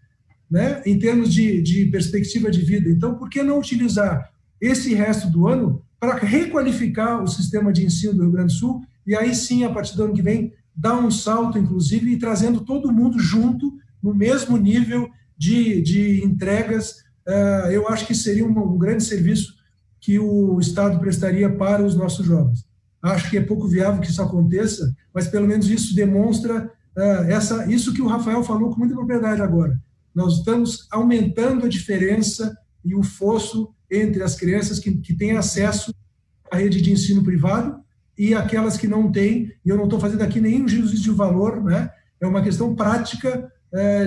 né, em termos de perspectiva de vida. Então, por que não utilizar esse resto do ano para requalificar o sistema de ensino do Rio Grande do Sul e aí sim, a partir do ano que vem, dar um salto, inclusive, e trazendo todo mundo junto no mesmo nível de entregas? Eu acho que seria um grande serviço que o Estado prestaria para os nossos jovens. Acho que é pouco viável que isso aconteça, mas pelo menos isso demonstra isso que o Rafael falou com muita propriedade agora. Nós estamos aumentando a diferença e o fosso entre as crianças que têm acesso à rede de ensino privado e aquelas que não têm. E eu não estou fazendo aqui nenhum juízo de valor, né? É uma questão prática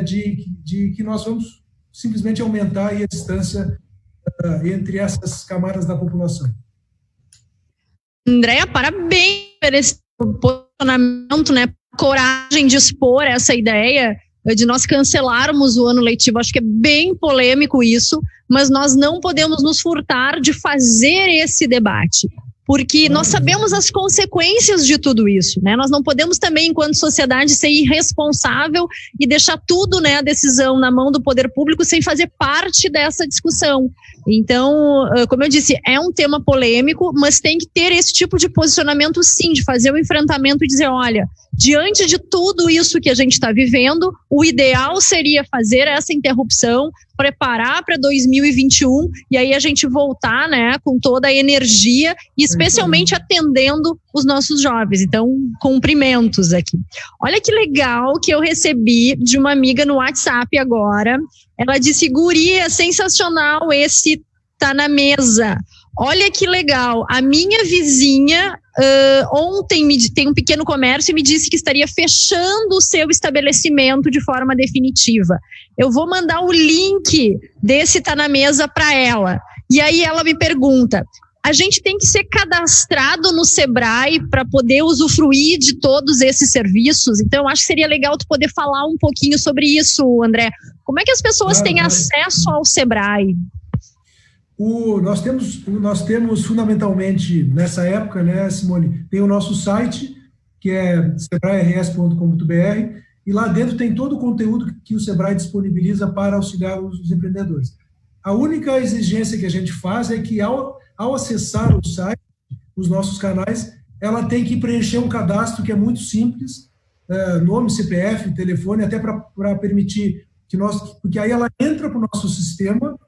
de que nós vamos simplesmente aumentar aí a distância entre essas camadas da população. Andréa, parabéns por esse posicionamento, né? Coragem de expor essa ideia de nós cancelarmos o ano letivo. Acho que é bem polêmico isso, mas nós não podemos nos furtar de fazer esse debate, porque nós sabemos as consequências de tudo isso, né? Nós não podemos também, enquanto sociedade, ser irresponsável e deixar tudo, né, a decisão na mão do poder público sem fazer parte dessa discussão. Então, como eu disse, é um tema polêmico, mas tem que ter esse tipo de posicionamento, sim, de fazer o enfrentamento e dizer, olha, diante de tudo isso que a gente está vivendo, o ideal seria fazer essa interrupção, preparar para 2021 e aí a gente voltar, né, com toda a energia e especialmente atendendo os nossos jovens. Então, cumprimentos aqui. Olha que legal que eu recebi de uma amiga no WhatsApp agora. Ela disse, guria, sensacional esse Tá na Mesa. Olha que legal, a minha vizinha ontem tem um pequeno comércio e me disse que estaria fechando o seu estabelecimento de forma definitiva. Eu vou mandar o link desse Tá na Mesa para ela. E aí ela me pergunta, a gente tem que ser cadastrado no Sebrae para poder usufruir de todos esses serviços? Então eu acho que seria legal tu poder falar um pouquinho sobre isso, André. Como é que as pessoas têm acesso ao Sebrae? Nós temos fundamentalmente, nessa época, né, Simone, tem o nosso site, que é sebrae-rs.com.br, e lá dentro tem todo o conteúdo que o Sebrae disponibiliza para auxiliar os empreendedores. A única exigência que a gente faz é que, ao acessar o site, os nossos canais, ela tem que preencher um cadastro que é muito simples, nome, CPF, telefone, até para permitir porque aí ela entra para o nosso sistema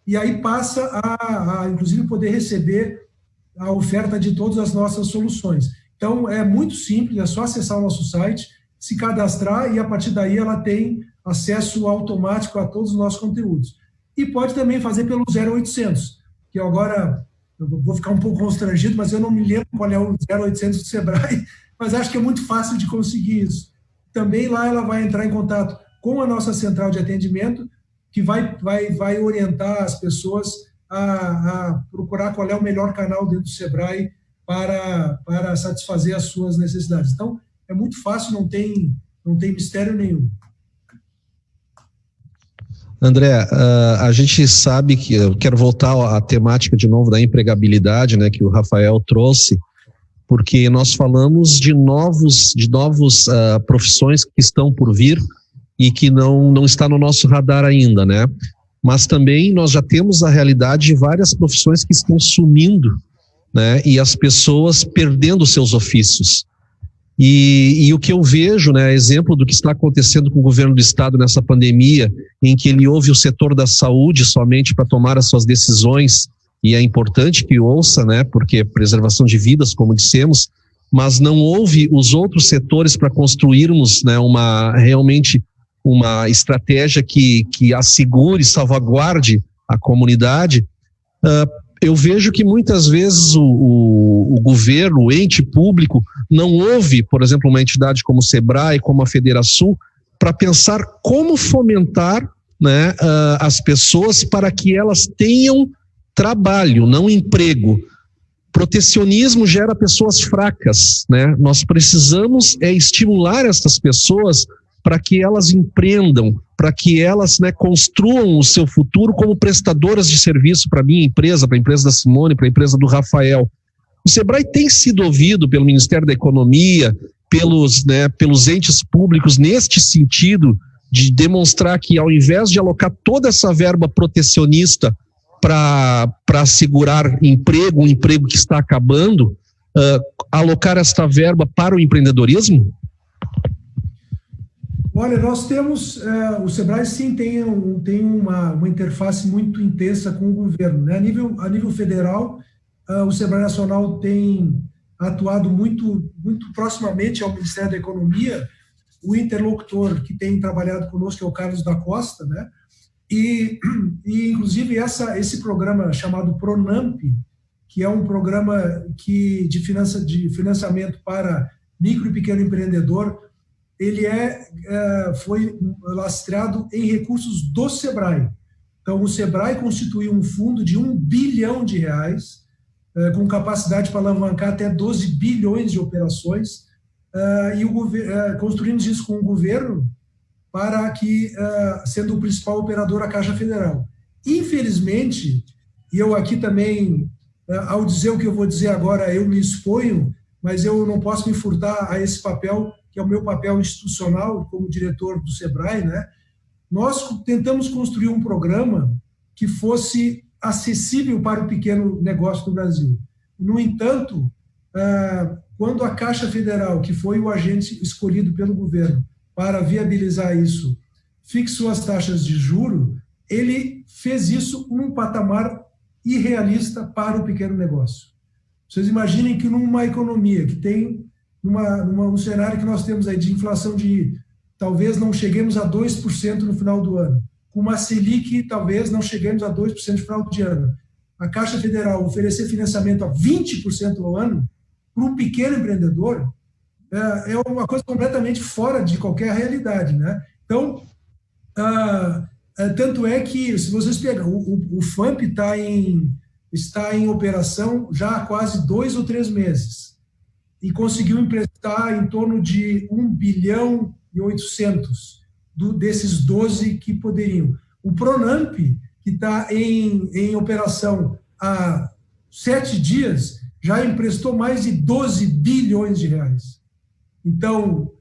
e aí passa a inclusive, poder receber a oferta de todas as nossas soluções. Então, é muito simples, é só acessar o nosso site, se cadastrar e, a partir daí, ela tem acesso automático a todos os nossos conteúdos. E pode também fazer pelo 0800, que agora eu vou ficar um pouco constrangido, mas eu não me lembro qual é o 0800 do Sebrae, mas acho que é muito fácil de conseguir isso. Também lá ela vai entrar em contato com a nossa central de atendimento, que vai orientar as pessoas a procurar qual é o melhor canal dentro do Sebrae para satisfazer as suas necessidades. Então, é muito fácil, não tem mistério nenhum. André, a gente sabe que, eu quero voltar à temática de novo da empregabilidade, né, que o Rafael trouxe, porque nós falamos de novos profissões que estão por vir e que não está no nosso radar ainda, né? Mas também nós já temos a realidade de várias profissões que estão sumindo, né? E as pessoas perdendo seus ofícios. E o que eu vejo, né, exemplo do que está acontecendo com o governo do estado nessa pandemia, em que ele ouve o setor da saúde somente para tomar as suas decisões, e é importante que ouça, né, porque é preservação de vidas, como dissemos, mas não ouve os outros setores para construirmos, né, realmente uma estratégia que assegure, salvaguarde a comunidade. Eu vejo que muitas vezes o governo, o ente público, não ouve, por exemplo, uma entidade como o Sebrae, como a Federação, para pensar como fomentar, né, as pessoas para que elas tenham trabalho, não emprego. Protecionismo gera pessoas fracas, né? Nós precisamos estimular essas pessoas para que elas empreendam, para que elas, né, construam o seu futuro como prestadoras de serviço para a minha empresa, para a empresa da Simone, para a empresa do Rafael. O Sebrae tem sido ouvido pelo Ministério da Economia, pelos entes públicos neste sentido de demonstrar que, ao invés de alocar toda essa verba protecionista para assegurar emprego, um emprego que está acabando, alocar esta verba para o empreendedorismo? Olha, nós temos, o Sebrae sim tem uma interface muito intensa com o governo, né? A nível federal, o Sebrae Nacional tem atuado muito proximamente ao Ministério da Economia. O interlocutor que tem trabalhado conosco é o Carlos da Costa, né? E inclusive esse programa chamado Pronamp, que é um programa de financiamento para micro e pequeno empreendedor, ele foi lastreado em recursos do Sebrae. Então, o Sebrae constituiu um fundo de R$1 bilhão, com capacidade para alavancar até 12 bilhões de operações, e construímos isso com o governo para que, sendo o principal operador, a Caixa Federal. Infelizmente, e eu aqui também, ao dizer o que eu vou dizer agora, eu me exponho, mas eu não posso me furtar a esse papel, que é o meu papel institucional como diretor do Sebrae, né? Nós tentamos construir um programa que fosse acessível para o pequeno negócio do Brasil. No entanto, quando a Caixa Federal, que foi o agente escolhido pelo governo para viabilizar isso, fixou as taxas de juro, ele fez isso num patamar irrealista para o pequeno negócio. Vocês imaginem que numa economia que tem um cenário que nós temos aí de inflação de talvez não cheguemos a 2% no final do ano, com uma Selic talvez não cheguemos a 2% no final de ano, a Caixa Federal oferecer financiamento a 20% ao ano para um pequeno empreendedor é uma coisa completamente fora de qualquer realidade, né? Então, tanto é que, se vocês pegarem, o FAMP está em operação já há quase 2 ou 3 meses e conseguiu emprestar em torno de 1 bilhão e 800 desses 12 que poderiam. O Pronamp, que está em operação há 7 dias, já emprestou mais de 12 bilhões de reais. Então,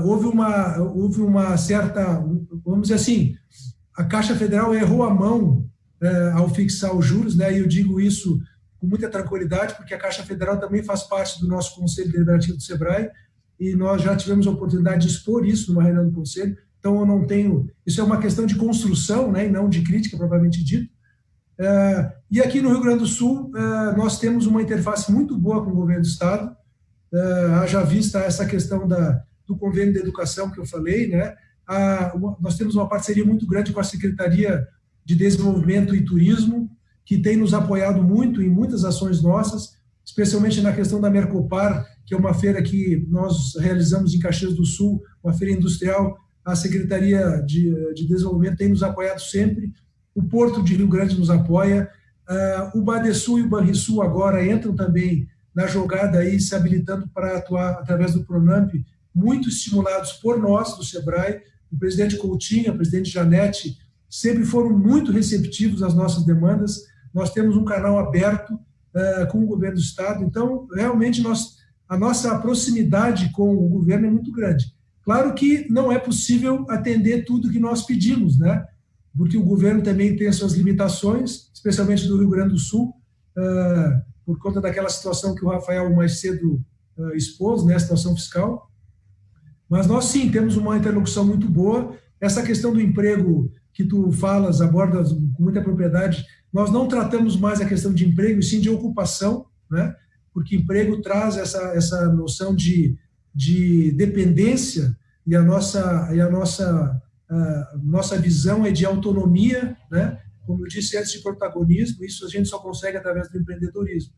houve uma certa, vamos dizer assim, a Caixa Federal errou a mão ao fixar os juros, né? E eu digo isso com muita tranquilidade, porque a Caixa Federal também faz parte do nosso Conselho Deliberativo do Sebrae, e nós já tivemos a oportunidade de expor isso numa reunião do Conselho, então eu não tenho... Isso é uma questão de construção, né, e não de crítica, propriamente dito, E aqui no Rio Grande do Sul, nós temos uma interface muito boa com o governo do Estado, haja vista essa questão do convênio de educação que eu falei, né? Nós temos uma parceria muito grande com a Secretaria de Desenvolvimento e Turismo, que tem nos apoiado muito em muitas ações nossas, especialmente na questão da Mercopar, que é uma feira que nós realizamos em Caxias do Sul, uma feira industrial. A Secretaria de Desenvolvimento tem nos apoiado sempre, o Porto de Rio Grande nos apoia, o Badesul e o Banrisul agora entram também na jogada aí, se habilitando para atuar através do Pronamp, muito estimulados por nós, do SEBRAE. O presidente Coutinho, a presidente Janete, sempre foram muito receptivos às nossas demandas. Nós temos um canal aberto com o governo do Estado, então, realmente, a nossa proximidade com o governo é muito grande. Claro que não é possível atender tudo que nós pedimos, né? Porque o governo também tem as suas limitações, especialmente do Rio Grande do Sul, por conta daquela situação que o Rafael mais cedo expôs, né, a situação fiscal. Mas nós, sim, temos uma interlocução muito boa. Essa questão do emprego que tu abordas com muita propriedade, nós não tratamos mais a questão de emprego, e sim de ocupação, né? Porque emprego traz essa noção de dependência, e a nossa visão é de autonomia, né? Como eu disse antes, de protagonismo. Isso a gente só consegue através do empreendedorismo.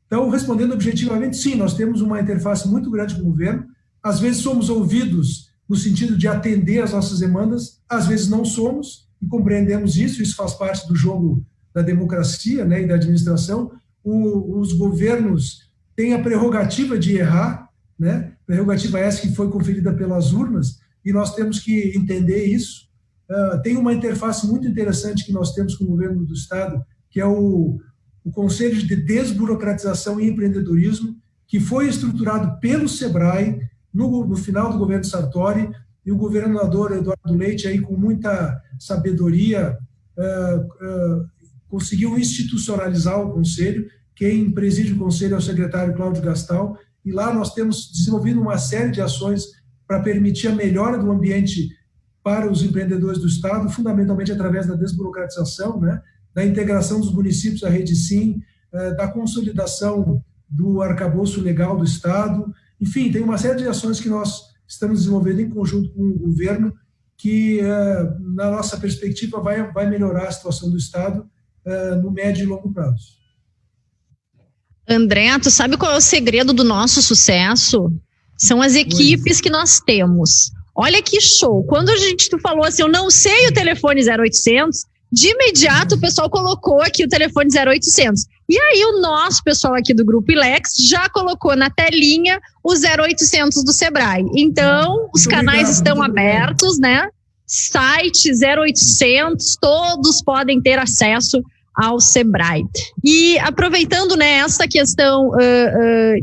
Então, respondendo objetivamente, sim, nós temos uma interface muito grande com o governo. Às vezes somos ouvidos no sentido de atender às nossas demandas, às vezes não somos, e compreendemos isso faz parte do jogo da democracia, né, e da administração. Os governos têm a prerrogativa de errar, né, prerrogativa essa que foi conferida pelas urnas, e nós temos que entender isso. Tem uma interface muito interessante que nós temos com o governo do Estado, que é o Conselho de Desburocratização e Empreendedorismo, que foi estruturado pelo SEBRAE no final do governo Sartori, e o governador Eduardo Leite, aí, com muita sabedoria, conseguiu institucionalizar o Conselho. Quem preside o Conselho é o secretário Cláudio Gastal, e lá nós temos desenvolvido uma série de ações para permitir a melhora do ambiente para os empreendedores do Estado, fundamentalmente através da desburocratização, né, da integração dos municípios à rede SIM, da consolidação do arcabouço legal do Estado. Enfim, tem uma série de ações que nós estamos desenvolvendo em conjunto com o governo, que, na nossa perspectiva, vai melhorar a situação do Estado no médio e longo prazo. André, tu sabe qual é o segredo do nosso sucesso? São as equipes que nós temos. Olha que show. Quando tu falou assim, eu não sei o telefone 0800, de imediato o pessoal colocou aqui o telefone 0800. E aí o nosso pessoal aqui do Grupo Ilex já colocou na telinha o 0800 do SEBRAE. Então, os canais estão abertos, né? Site 0800, todos podem ter acesso ao SEBRAE. E aproveitando, né, essa questão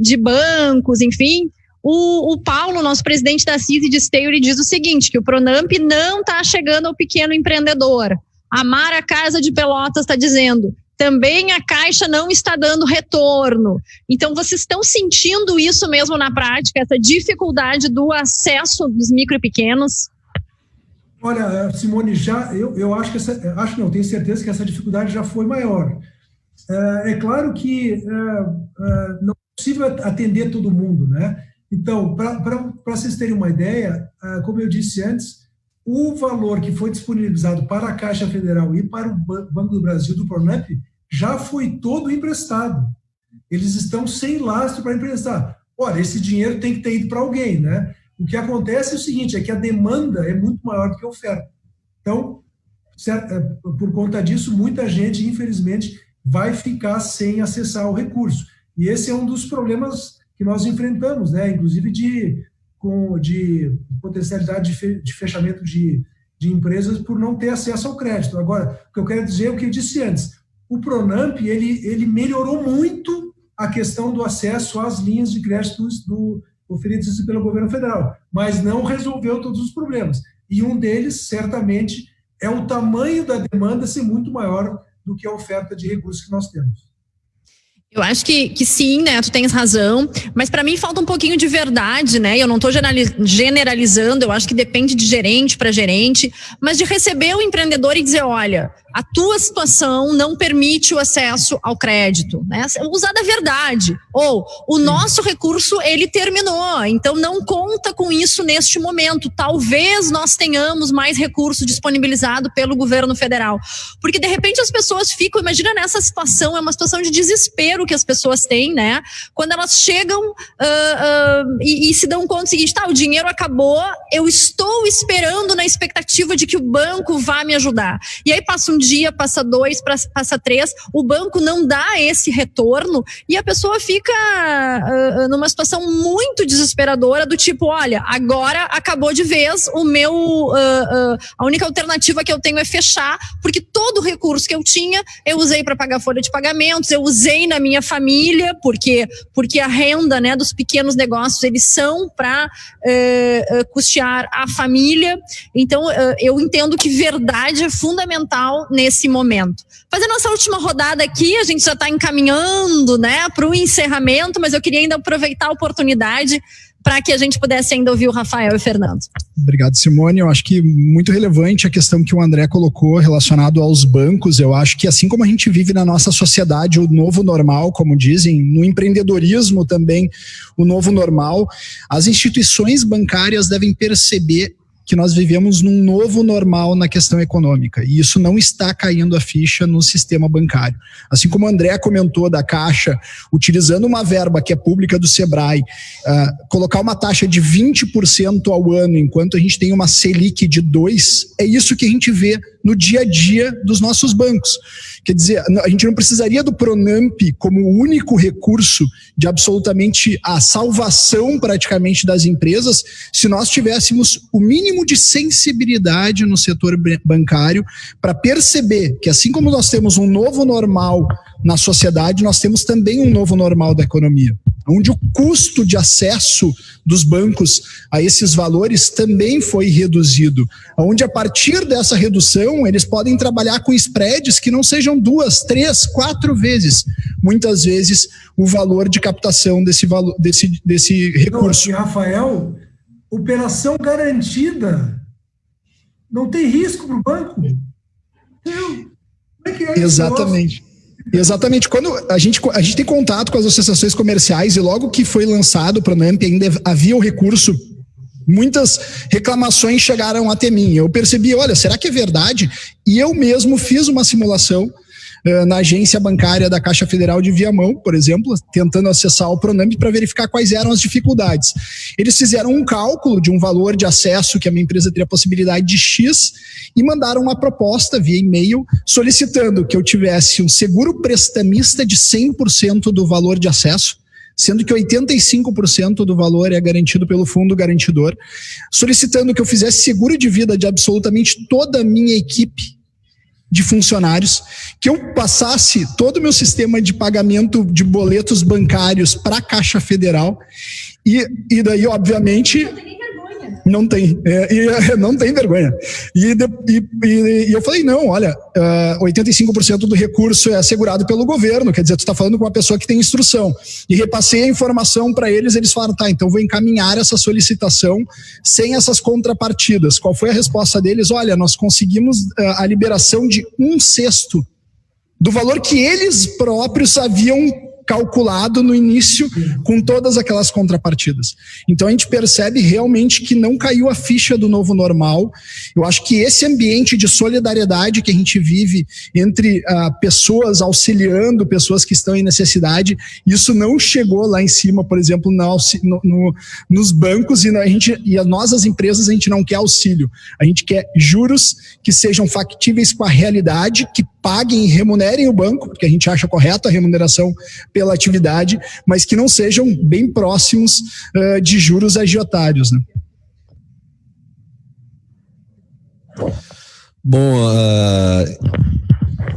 de bancos, enfim, o Paulo, nosso presidente da CISI de Esteio, ele diz o seguinte, que o Pronamp não está chegando ao pequeno empreendedor. A Mara Casa de Pelotas está dizendo, também a Caixa não está dando retorno. Então, vocês estão sentindo isso mesmo na prática, essa dificuldade do acesso dos micro e pequenos? Olha, Simone, eu acho que tenho certeza que essa dificuldade já foi maior. É claro que não é possível atender todo mundo, né? Então, para vocês terem uma ideia, como eu disse antes, o valor que foi disponibilizado para a Caixa Federal e para o Banco do Brasil do Pronamp já foi todo emprestado. Eles estão sem lastro para emprestar. Ora, esse dinheiro tem que ter ido para alguém, né? O que acontece é o seguinte, é que a demanda é muito maior do que a oferta. Então, por conta disso, muita gente, infelizmente, vai ficar sem acessar o recurso. E esse é um dos problemas que nós enfrentamos, né? Inclusive de potencialidade de fechamento de empresas por não ter acesso ao crédito. Agora, o que eu quero dizer é o que eu disse antes. O Pronamp, ele melhorou muito a questão do acesso às linhas de crédito oferidas pelo governo federal, mas não resolveu todos os problemas. E um deles, certamente, é o tamanho da demanda ser muito maior do que a oferta de recursos que nós temos. Eu acho que sim, né? Tu tens razão, mas para mim falta um pouquinho de verdade, né? Eu não tô generalizando, eu acho que depende de gerente para gerente, mas de receber o empreendedor e dizer, olha, a tua situação não permite o acesso ao crédito, né? Usar da verdade. Ou o nosso recurso, ele terminou, então não conta com isso neste momento. Talvez nós tenhamos mais recurso disponibilizado pelo governo federal. Porque de repente as pessoas ficam, imagina nessa situação, é uma situação de desespero que as pessoas têm, né? Quando elas chegam e se dão conta do seguinte, tá, o dinheiro acabou, eu estou esperando na expectativa de que o banco vá me ajudar. E aí passa um dia, passa 2, passa 3, o banco não dá esse retorno e a pessoa fica numa situação muito desesperadora do tipo, olha, agora acabou de vez, a única alternativa que eu tenho é fechar, porque todo o recurso que eu tinha, eu usei para pagar folha de pagamentos, eu usei na minha família, porque a renda, né, dos pequenos negócios, eles são para custear a família. Então, eu entendo que verdade é fundamental nesse momento. Fazendo nossa última rodada aqui, a gente já está encaminhando, né, para o encerramento, mas eu queria ainda aproveitar a oportunidade para que a gente pudesse ainda ouvir o Rafael e o Fernando. Obrigado, Simone. Eu acho que muito relevante a questão que o André colocou relacionado aos bancos. Eu acho que assim como a gente vive na nossa sociedade o novo normal, como dizem, no empreendedorismo também o novo normal, as instituições bancárias devem perceber que nós vivemos num novo normal na questão econômica, e isso não está caindo a ficha no sistema bancário. Assim como o André comentou da Caixa, utilizando uma verba que é pública do Sebrae, colocar uma taxa de 20% ao ano, enquanto a gente tem uma Selic de 2%, é isso que a gente vê no dia a dia dos nossos bancos. Quer dizer, a gente não precisaria do Pronamp como o único recurso de absolutamente a salvação praticamente das empresas, se nós tivéssemos o mínimo de sensibilidade no setor bancário para perceber que assim como nós temos um novo normal na sociedade, nós temos também um novo normal da economia, onde o custo de acesso dos bancos a esses valores também foi reduzido, onde a partir dessa redução eles podem trabalhar com spreads que não sejam 2, 3, 4 vezes, muitas vezes, o valor de captação desse recurso. Então, Rafael, operação garantida, não tem risco para o banco? Como é que é? Exatamente. Exatamente. Quando a gente tem contato com as associações comerciais, e logo que foi lançado o Pronamp, ainda havia o recurso, muitas reclamações chegaram até mim. Eu percebi, olha, será que é verdade? E eu mesmo fiz uma simulação na agência bancária da Caixa Federal de Viamão, por exemplo, tentando acessar o Pronamp para verificar quais eram as dificuldades. Eles fizeram um cálculo de um valor de acesso que a minha empresa teria possibilidade de X e mandaram uma proposta via e-mail solicitando que eu tivesse um seguro prestamista de 100% do valor de acesso, sendo que 85% do valor é garantido pelo fundo garantidor, solicitando que eu fizesse seguro de vida de absolutamente toda a minha equipe de funcionários, que eu passasse todo o meu sistema de pagamento de boletos bancários para a Caixa Federal e daí, obviamente, não tem vergonha. E eu falei, não, olha, 85% do recurso é assegurado pelo governo, quer dizer, tu está falando com uma pessoa que tem instrução. E repassei a informação para eles, eles falaram, tá, então vou encaminhar essa solicitação sem essas contrapartidas. Qual foi a resposta deles? Olha, nós conseguimos a liberação de 1/6 do valor que eles próprios haviam calculado no início com todas aquelas contrapartidas. Então a gente percebe realmente que não caiu a ficha do novo normal. Eu acho que esse ambiente de solidariedade que a gente vive entre pessoas auxiliando pessoas que estão em necessidade, isso não chegou lá em cima, por exemplo, nos bancos, e nós, as empresas, a gente não quer auxílio. A gente quer juros que sejam factíveis com a realidade, que paguem e remunerem o banco, porque a gente acha correto a remuneração pela atividade, mas que não sejam bem próximos de juros agiotários, né? Bom,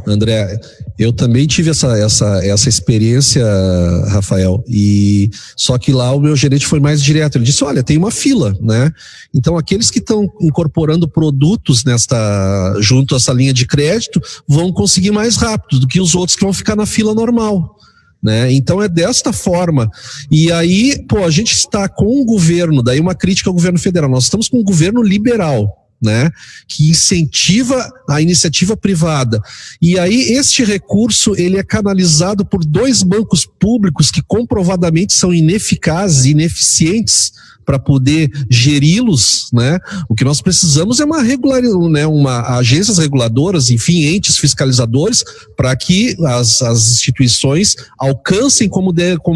André, eu também tive essa experiência, Rafael, e só que lá o meu gerente foi mais direto. Ele disse, olha, tem uma fila, né? Então aqueles que estão incorporando produtos junto a essa linha de crédito vão conseguir mais rápido do que os outros que vão ficar na fila normal. né? Então é desta forma. E aí, a gente está com um governo, daí uma crítica ao governo federal, nós estamos com um governo liberal, né, que incentiva a iniciativa privada. E aí este recurso ele é canalizado por 2 bancos públicos que comprovadamente são ineficazes, ineficientes para poder geri-los, né? O que nós precisamos é uma agências reguladoras, enfim, entes fiscalizadores, para que as instituições alcancem como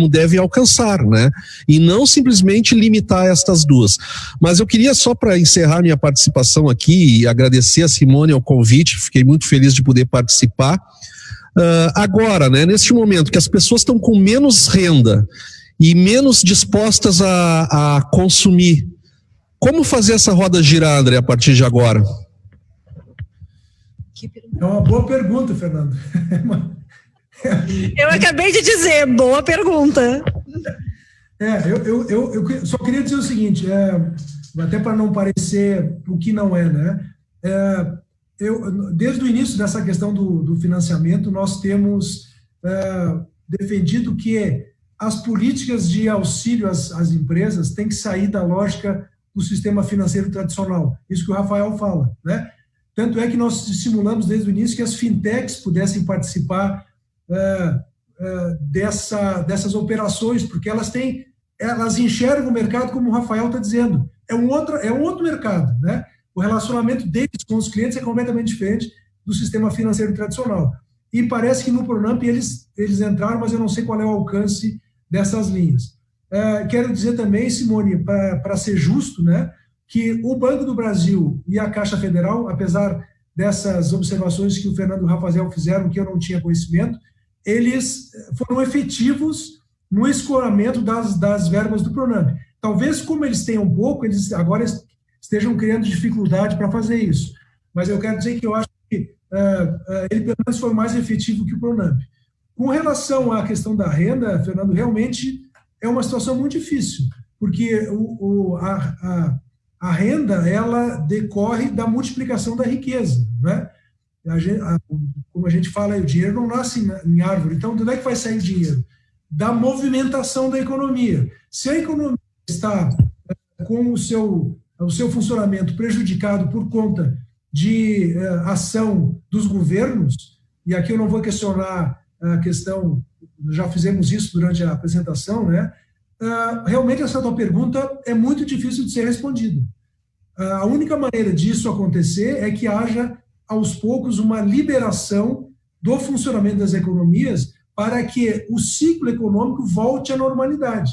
devem alcançar, né? E não simplesmente limitar estas 2. Mas eu queria só para encerrar minha participação aqui e agradecer a Simone ao convite, fiquei muito feliz de poder participar. Agora, né, neste momento que as pessoas estão com menos renda e menos dispostas a consumir, como fazer essa roda girar, André, a partir de agora? É uma boa pergunta, Fernando. Eu acabei de dizer, boa pergunta. Eu só queria dizer o seguinte, até para não parecer o que não é, né? Desde o início dessa questão do financiamento, nós temos defendido que as políticas de auxílio às empresas têm que sair da lógica do sistema financeiro tradicional. Isso que o Rafael fala, né? Tanto é que nós estimulamos desde o início que as fintechs pudessem participar dessas operações, porque elas enxergam o mercado como o Rafael está dizendo. É um outro mercado, né? O relacionamento deles com os clientes é completamente diferente do sistema financeiro tradicional. E parece que no Pronamp eles entraram, mas eu não sei qual é o alcance dessas linhas. Quero dizer também, Simone, para ser justo, né, que o Banco do Brasil e a Caixa Federal, apesar dessas observações que o Fernando e o Rafael fizeram, que eu não tinha conhecimento, eles foram efetivos no escoramento das verbas do Pronamp. Talvez, como eles tenham pouco, eles agora estejam criando dificuldade para fazer isso. Mas eu quero dizer que eu acho que ele, pelo menos, foi mais efetivo que o Pronamp. Com relação à questão da renda, Fernando, realmente é uma situação muito difícil, porque a renda, ela decorre da multiplicação da riqueza, né? Como a gente fala, o dinheiro não nasce em árvore. Então, de onde é que vai sair o dinheiro? Da movimentação da economia. Se a economia está com o seu funcionamento prejudicado por conta de ação dos governos, e aqui eu não vou questionar a questão, já fizemos isso durante a apresentação, né? Realmente essa tua pergunta é muito difícil de ser respondida. A única maneira disso acontecer é que haja, aos poucos, uma liberação do funcionamento das economias para que o ciclo econômico volte à normalidade.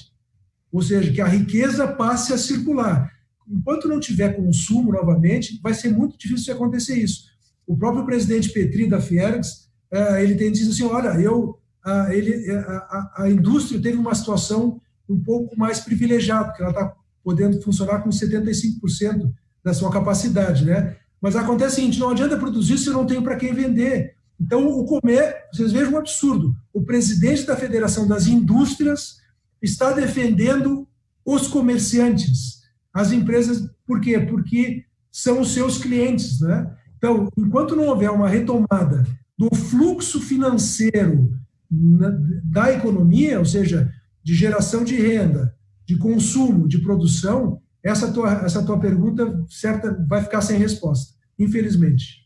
Ou seja, que a riqueza passe a circular. Enquanto não tiver consumo novamente, vai ser muito difícil de acontecer isso. O próprio presidente Petri da Fiergs, ele tem dito assim, olha, a indústria teve uma situação um pouco mais privilegiada, porque ela está podendo funcionar com 75% da sua capacidade, né? Mas acontece o seguinte, não adianta produzir se eu não tenho para quem vender. Então, vocês vejam um absurdo, o presidente da Federação das Indústrias está defendendo os comerciantes, as empresas, por quê? Porque são os seus clientes, né? Então, enquanto não houver uma retomada do fluxo financeiro da economia, ou seja, de geração de renda, de consumo, de produção, essa tua pergunta certa vai ficar sem resposta, infelizmente.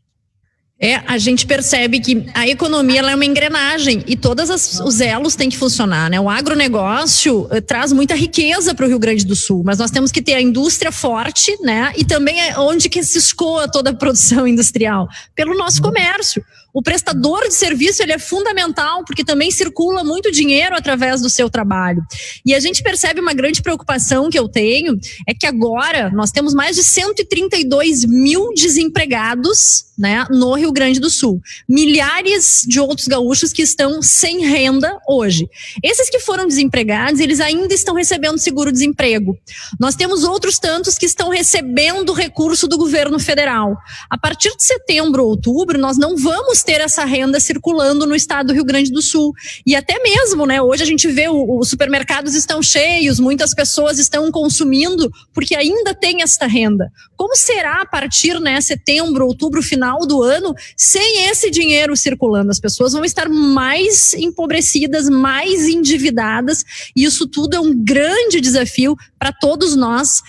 A gente percebe que a economia ela é uma engrenagem e todos os elos têm que funcionar, né? O agronegócio traz muita riqueza para o Rio Grande do Sul, mas nós temos que ter a indústria forte, né? E também é onde que se escoa toda a produção industrial? Pelo nosso comércio. O prestador de serviço ele é fundamental porque também circula muito dinheiro através do seu trabalho. E a gente percebe uma grande preocupação que eu tenho é que agora nós temos mais de 132 mil desempregados, né, no Rio Grande do Sul. Milhares de outros gaúchos que estão sem renda hoje. Esses que foram desempregados, eles ainda estão recebendo seguro-desemprego. Nós temos outros tantos que estão recebendo recurso do governo federal. A partir de setembro, outubro, nós não vamos ter essa renda circulando no estado do Rio Grande do Sul. E até mesmo, né, hoje a gente vê os supermercados estão cheios, muitas pessoas estão consumindo porque ainda tem esta renda. Como será a partir, né, setembro, outubro, final do ano, sem esse dinheiro circulando? As pessoas vão estar mais empobrecidas, mais endividadas, e isso tudo é um grande desafio para todos nós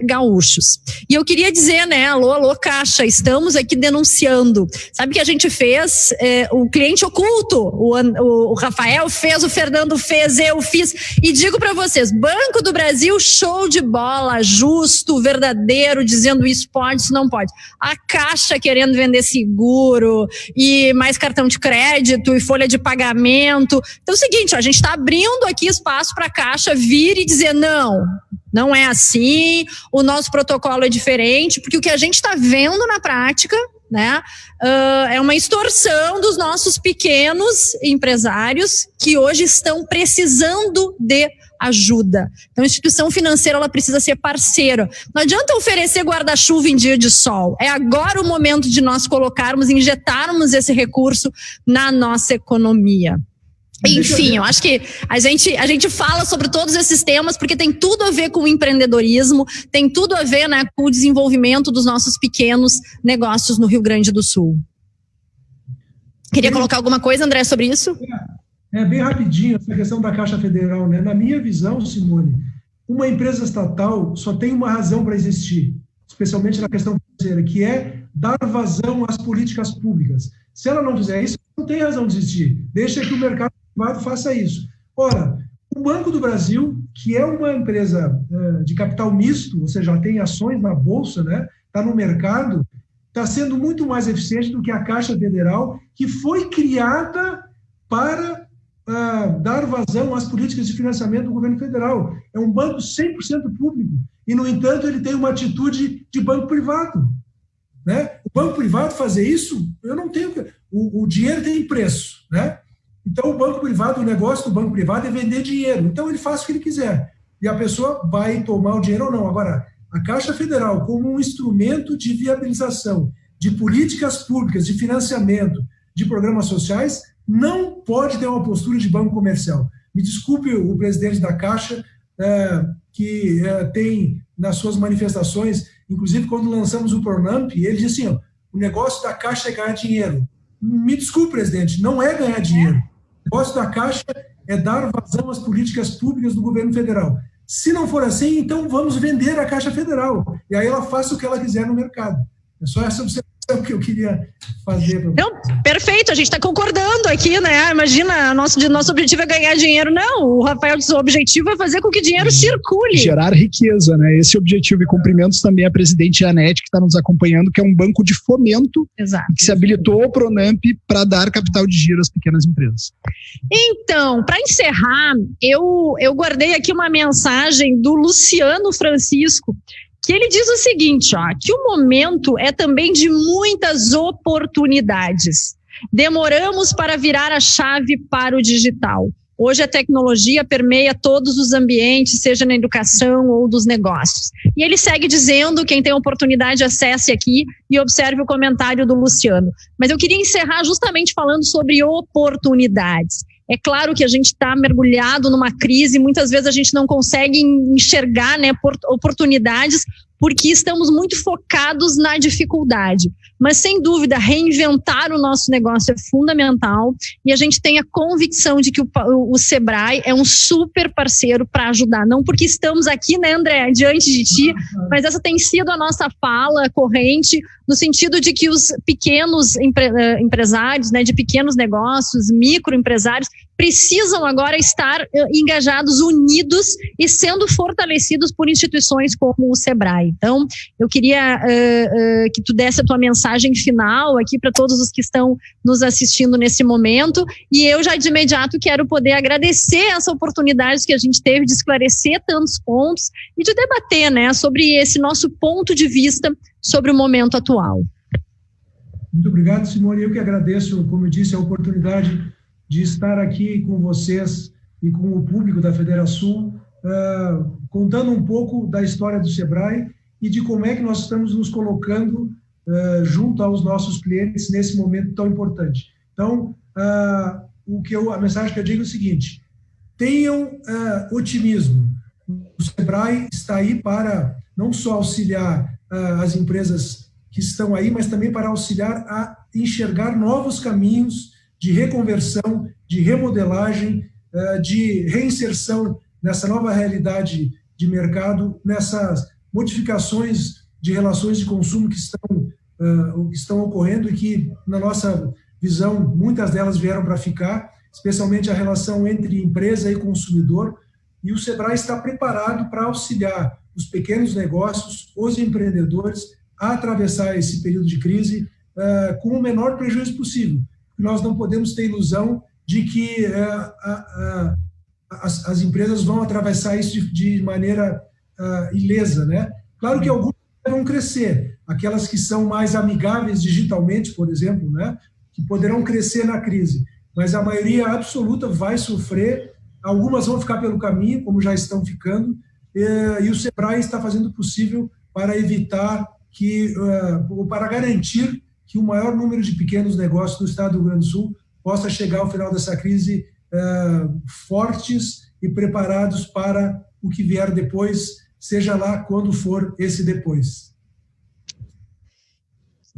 gaúchos. E eu queria dizer, né, alô Caixa, estamos aqui denunciando. Sabe que a gente fez o cliente oculto, o Rafael fez, o Fernando fez, eu fiz, e digo para vocês, Banco do Brasil, show de bola, justo, verdadeiro, dizendo isso pode, isso não pode. A Caixa querendo vender seguro e mais cartão de crédito e folha de pagamento. Então é o seguinte, a gente está abrindo aqui espaço para a Caixa vir e dizer não é assim, o nosso protocolo é diferente, porque o que a gente está vendo na prática, né, é uma extorsão dos nossos pequenos empresários que hoje estão precisando de ajuda. Então a instituição financeira ela precisa ser parceira. Não adianta oferecer guarda-chuva em dia de sol. É agora o momento de nós injetarmos esse recurso na nossa economia. Enfim, eu acho que a gente fala sobre todos esses temas porque tem tudo a ver com o empreendedorismo, tem tudo a ver, né, com o desenvolvimento dos nossos pequenos negócios no Rio Grande do Sul. Queria colocar alguma coisa, André, sobre isso? Bem rapidinho, essa questão da Caixa Federal, né? Na minha visão, Simone, uma empresa estatal só tem uma razão para existir, especialmente na questão financeira, que é dar vazão às políticas públicas. Se ela não fizer isso, não tem razão de existir. Deixa que o mercado privado faça isso. Ora, o Banco do Brasil, que é uma empresa de capital misto, ou seja, tem ações na Bolsa, né? Está no mercado, está sendo muito mais eficiente do que a Caixa Federal, que foi criada para dar vazão às políticas de financiamento do governo federal. É um banco 100% público e, no entanto, ele tem uma atitude de banco privado. Né? O banco privado fazer isso, eu não tenho... O dinheiro tem preço, né? Então, o banco privado, o negócio do banco privado é vender dinheiro. Então, ele faz o que ele quiser. E a pessoa vai tomar o dinheiro ou não. Agora, a Caixa Federal, como um instrumento de viabilização de políticas públicas, de financiamento, de programas sociais, não pode ter uma postura de banco comercial. Me desculpe o presidente da Caixa, que tem nas suas manifestações, inclusive quando lançamos o Pronamp, ele disse assim, o negócio da Caixa é ganhar dinheiro. Me desculpe, presidente, não é ganhar dinheiro. O negócio da Caixa é dar vazão às políticas públicas do governo federal. Se não for assim, então vamos vender a Caixa Federal. E aí ela faça o que ela quiser no mercado. É só essa observação que eu queria fazer. Não, perfeito, a gente está concordando aqui, né? Imagina, nosso objetivo é ganhar dinheiro. Não, o Rafael disse, o objetivo é fazer com que o dinheiro circule. Gerar riqueza, né? Esse objetivo, e cumprimentos também a presidente Janete, que está nos acompanhando, que é um banco de fomento. Exato. Que se habilitou ao Pronamp para dar capital de giro às pequenas empresas. Então, para encerrar, eu guardei aqui uma mensagem do Luciano Francisco, que ele diz o seguinte, que o momento é também de muitas oportunidades. Demoramos para virar a chave para o digital. Hoje a tecnologia permeia todos os ambientes, seja na educação ou dos negócios. E ele segue dizendo, quem tem oportunidade, acesse aqui e observe o comentário do Luciano. Mas eu queria encerrar justamente falando sobre oportunidades. É claro que a gente está mergulhado numa crise, muitas vezes a gente não consegue enxergar, né, oportunidades porque estamos muito focados na dificuldade. Mas, sem dúvida, reinventar o nosso negócio é fundamental e a gente tem a convicção de que o Sebrae é um super parceiro para ajudar. Não porque estamos aqui, né, André, diante de ti, mas essa tem sido a nossa fala corrente, no sentido de que os pequenos empresários, né, de pequenos negócios, microempresários, precisam agora estar engajados, unidos e sendo fortalecidos por instituições como o Sebrae. Então, eu queria que tu desse a tua mensagem final aqui para todos os que estão nos assistindo nesse momento, e eu já de imediato quero poder agradecer essa oportunidade que a gente teve de esclarecer tantos pontos e de debater, né, sobre esse nosso ponto de vista sobre o momento atual. Muito obrigado, Simone. Eu que agradeço, como eu disse, a oportunidade de estar aqui com vocês e com o público da Federação, contando um pouco da história do Sebrae e de como é que nós estamos nos colocando junto aos nossos clientes nesse momento tão importante. Então, a mensagem que eu digo é o seguinte: tenham otimismo. O Sebrae está aí para não só auxiliar as empresas que estão aí, mas também para auxiliar a enxergar novos caminhos de reconversão, de remodelagem, de reinserção nessa nova realidade de mercado, nessas modificações de relações de consumo que estão ocorrendo e que, na nossa visão, muitas delas vieram para ficar, especialmente a relação entre empresa e consumidor, e o Sebrae está preparado para auxiliar os pequenos negócios, os empreendedores, a atravessar esse período de crise com o menor prejuízo possível. Nós não podemos ter ilusão de que as empresas vão atravessar isso de maneira ilesa, né? Claro que algumas vão crescer, aquelas que são mais amigáveis digitalmente, por exemplo, né? Que poderão crescer na crise, mas a maioria absoluta vai sofrer, algumas vão ficar pelo caminho, como já estão ficando, e o Sebrae está fazendo o possível para evitar ou para garantir que o maior número de pequenos negócios do estado do Rio Grande do Sul possa chegar ao final dessa crise fortes e preparados para o que vier depois, seja lá quando for esse depois.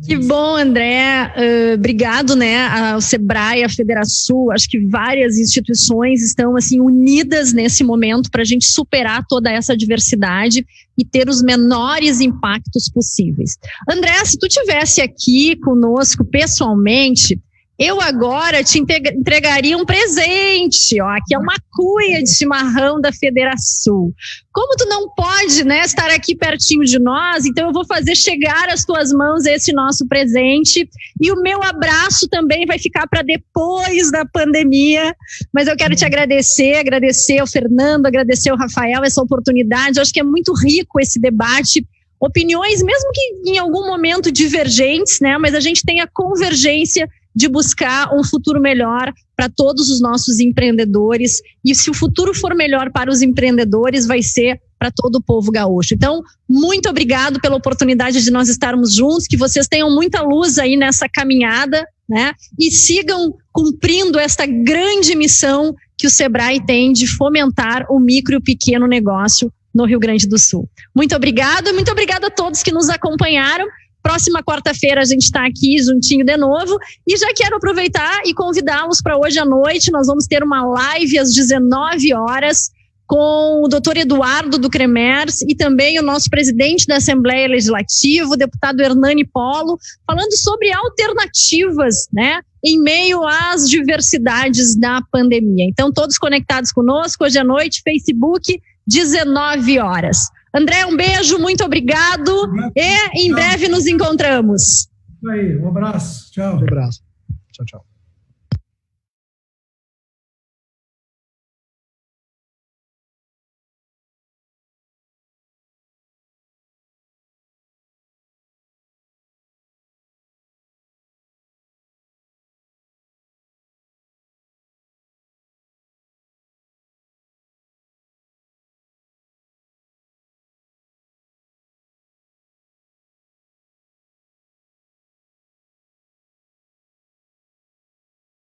Que bom, André. Obrigado, né, ao Sebrae, à Federação. Acho que várias instituições estão assim unidas nesse momento para a gente superar toda essa diversidade e ter os menores impactos possíveis. André, se tu tivesse aqui conosco pessoalmente, eu agora te entregaria um presente, ó, que é uma cuia de chimarrão da Federação. Como tu não pode, né, estar aqui pertinho de nós, então eu vou fazer chegar às tuas mãos esse nosso presente, e o meu abraço também vai ficar para depois da pandemia, mas eu quero te agradecer ao Fernando, agradecer ao Rafael essa oportunidade. Eu acho que é muito rico esse debate, opiniões, mesmo que em algum momento divergentes, né, mas a gente tem a convergência de buscar um futuro melhor para todos os nossos empreendedores, e se o futuro for melhor para os empreendedores, vai ser para todo o povo gaúcho. Então, muito obrigado pela oportunidade de nós estarmos juntos, que vocês tenham muita luz aí nessa caminhada, né, e sigam cumprindo esta grande missão que o Sebrae tem de fomentar o micro e o pequeno negócio no Rio Grande do Sul. Muito obrigado, e muito obrigada a todos que nos acompanharam. Próxima quarta-feira a gente está aqui juntinho de novo, e já quero aproveitar e convidá-los para hoje à noite. Nós vamos ter uma live às 19 horas com o Dr. Eduardo do Cremers e também o nosso presidente da Assembleia Legislativa, o deputado Hernani Polo, falando sobre alternativas, né, em meio às diversidades da pandemia. Então, todos conectados conosco hoje à noite, Facebook, 19 horas. André, um beijo, muito obrigado, e em breve nos encontramos. Isso aí, um abraço, tchau. Um abraço, tchau, tchau.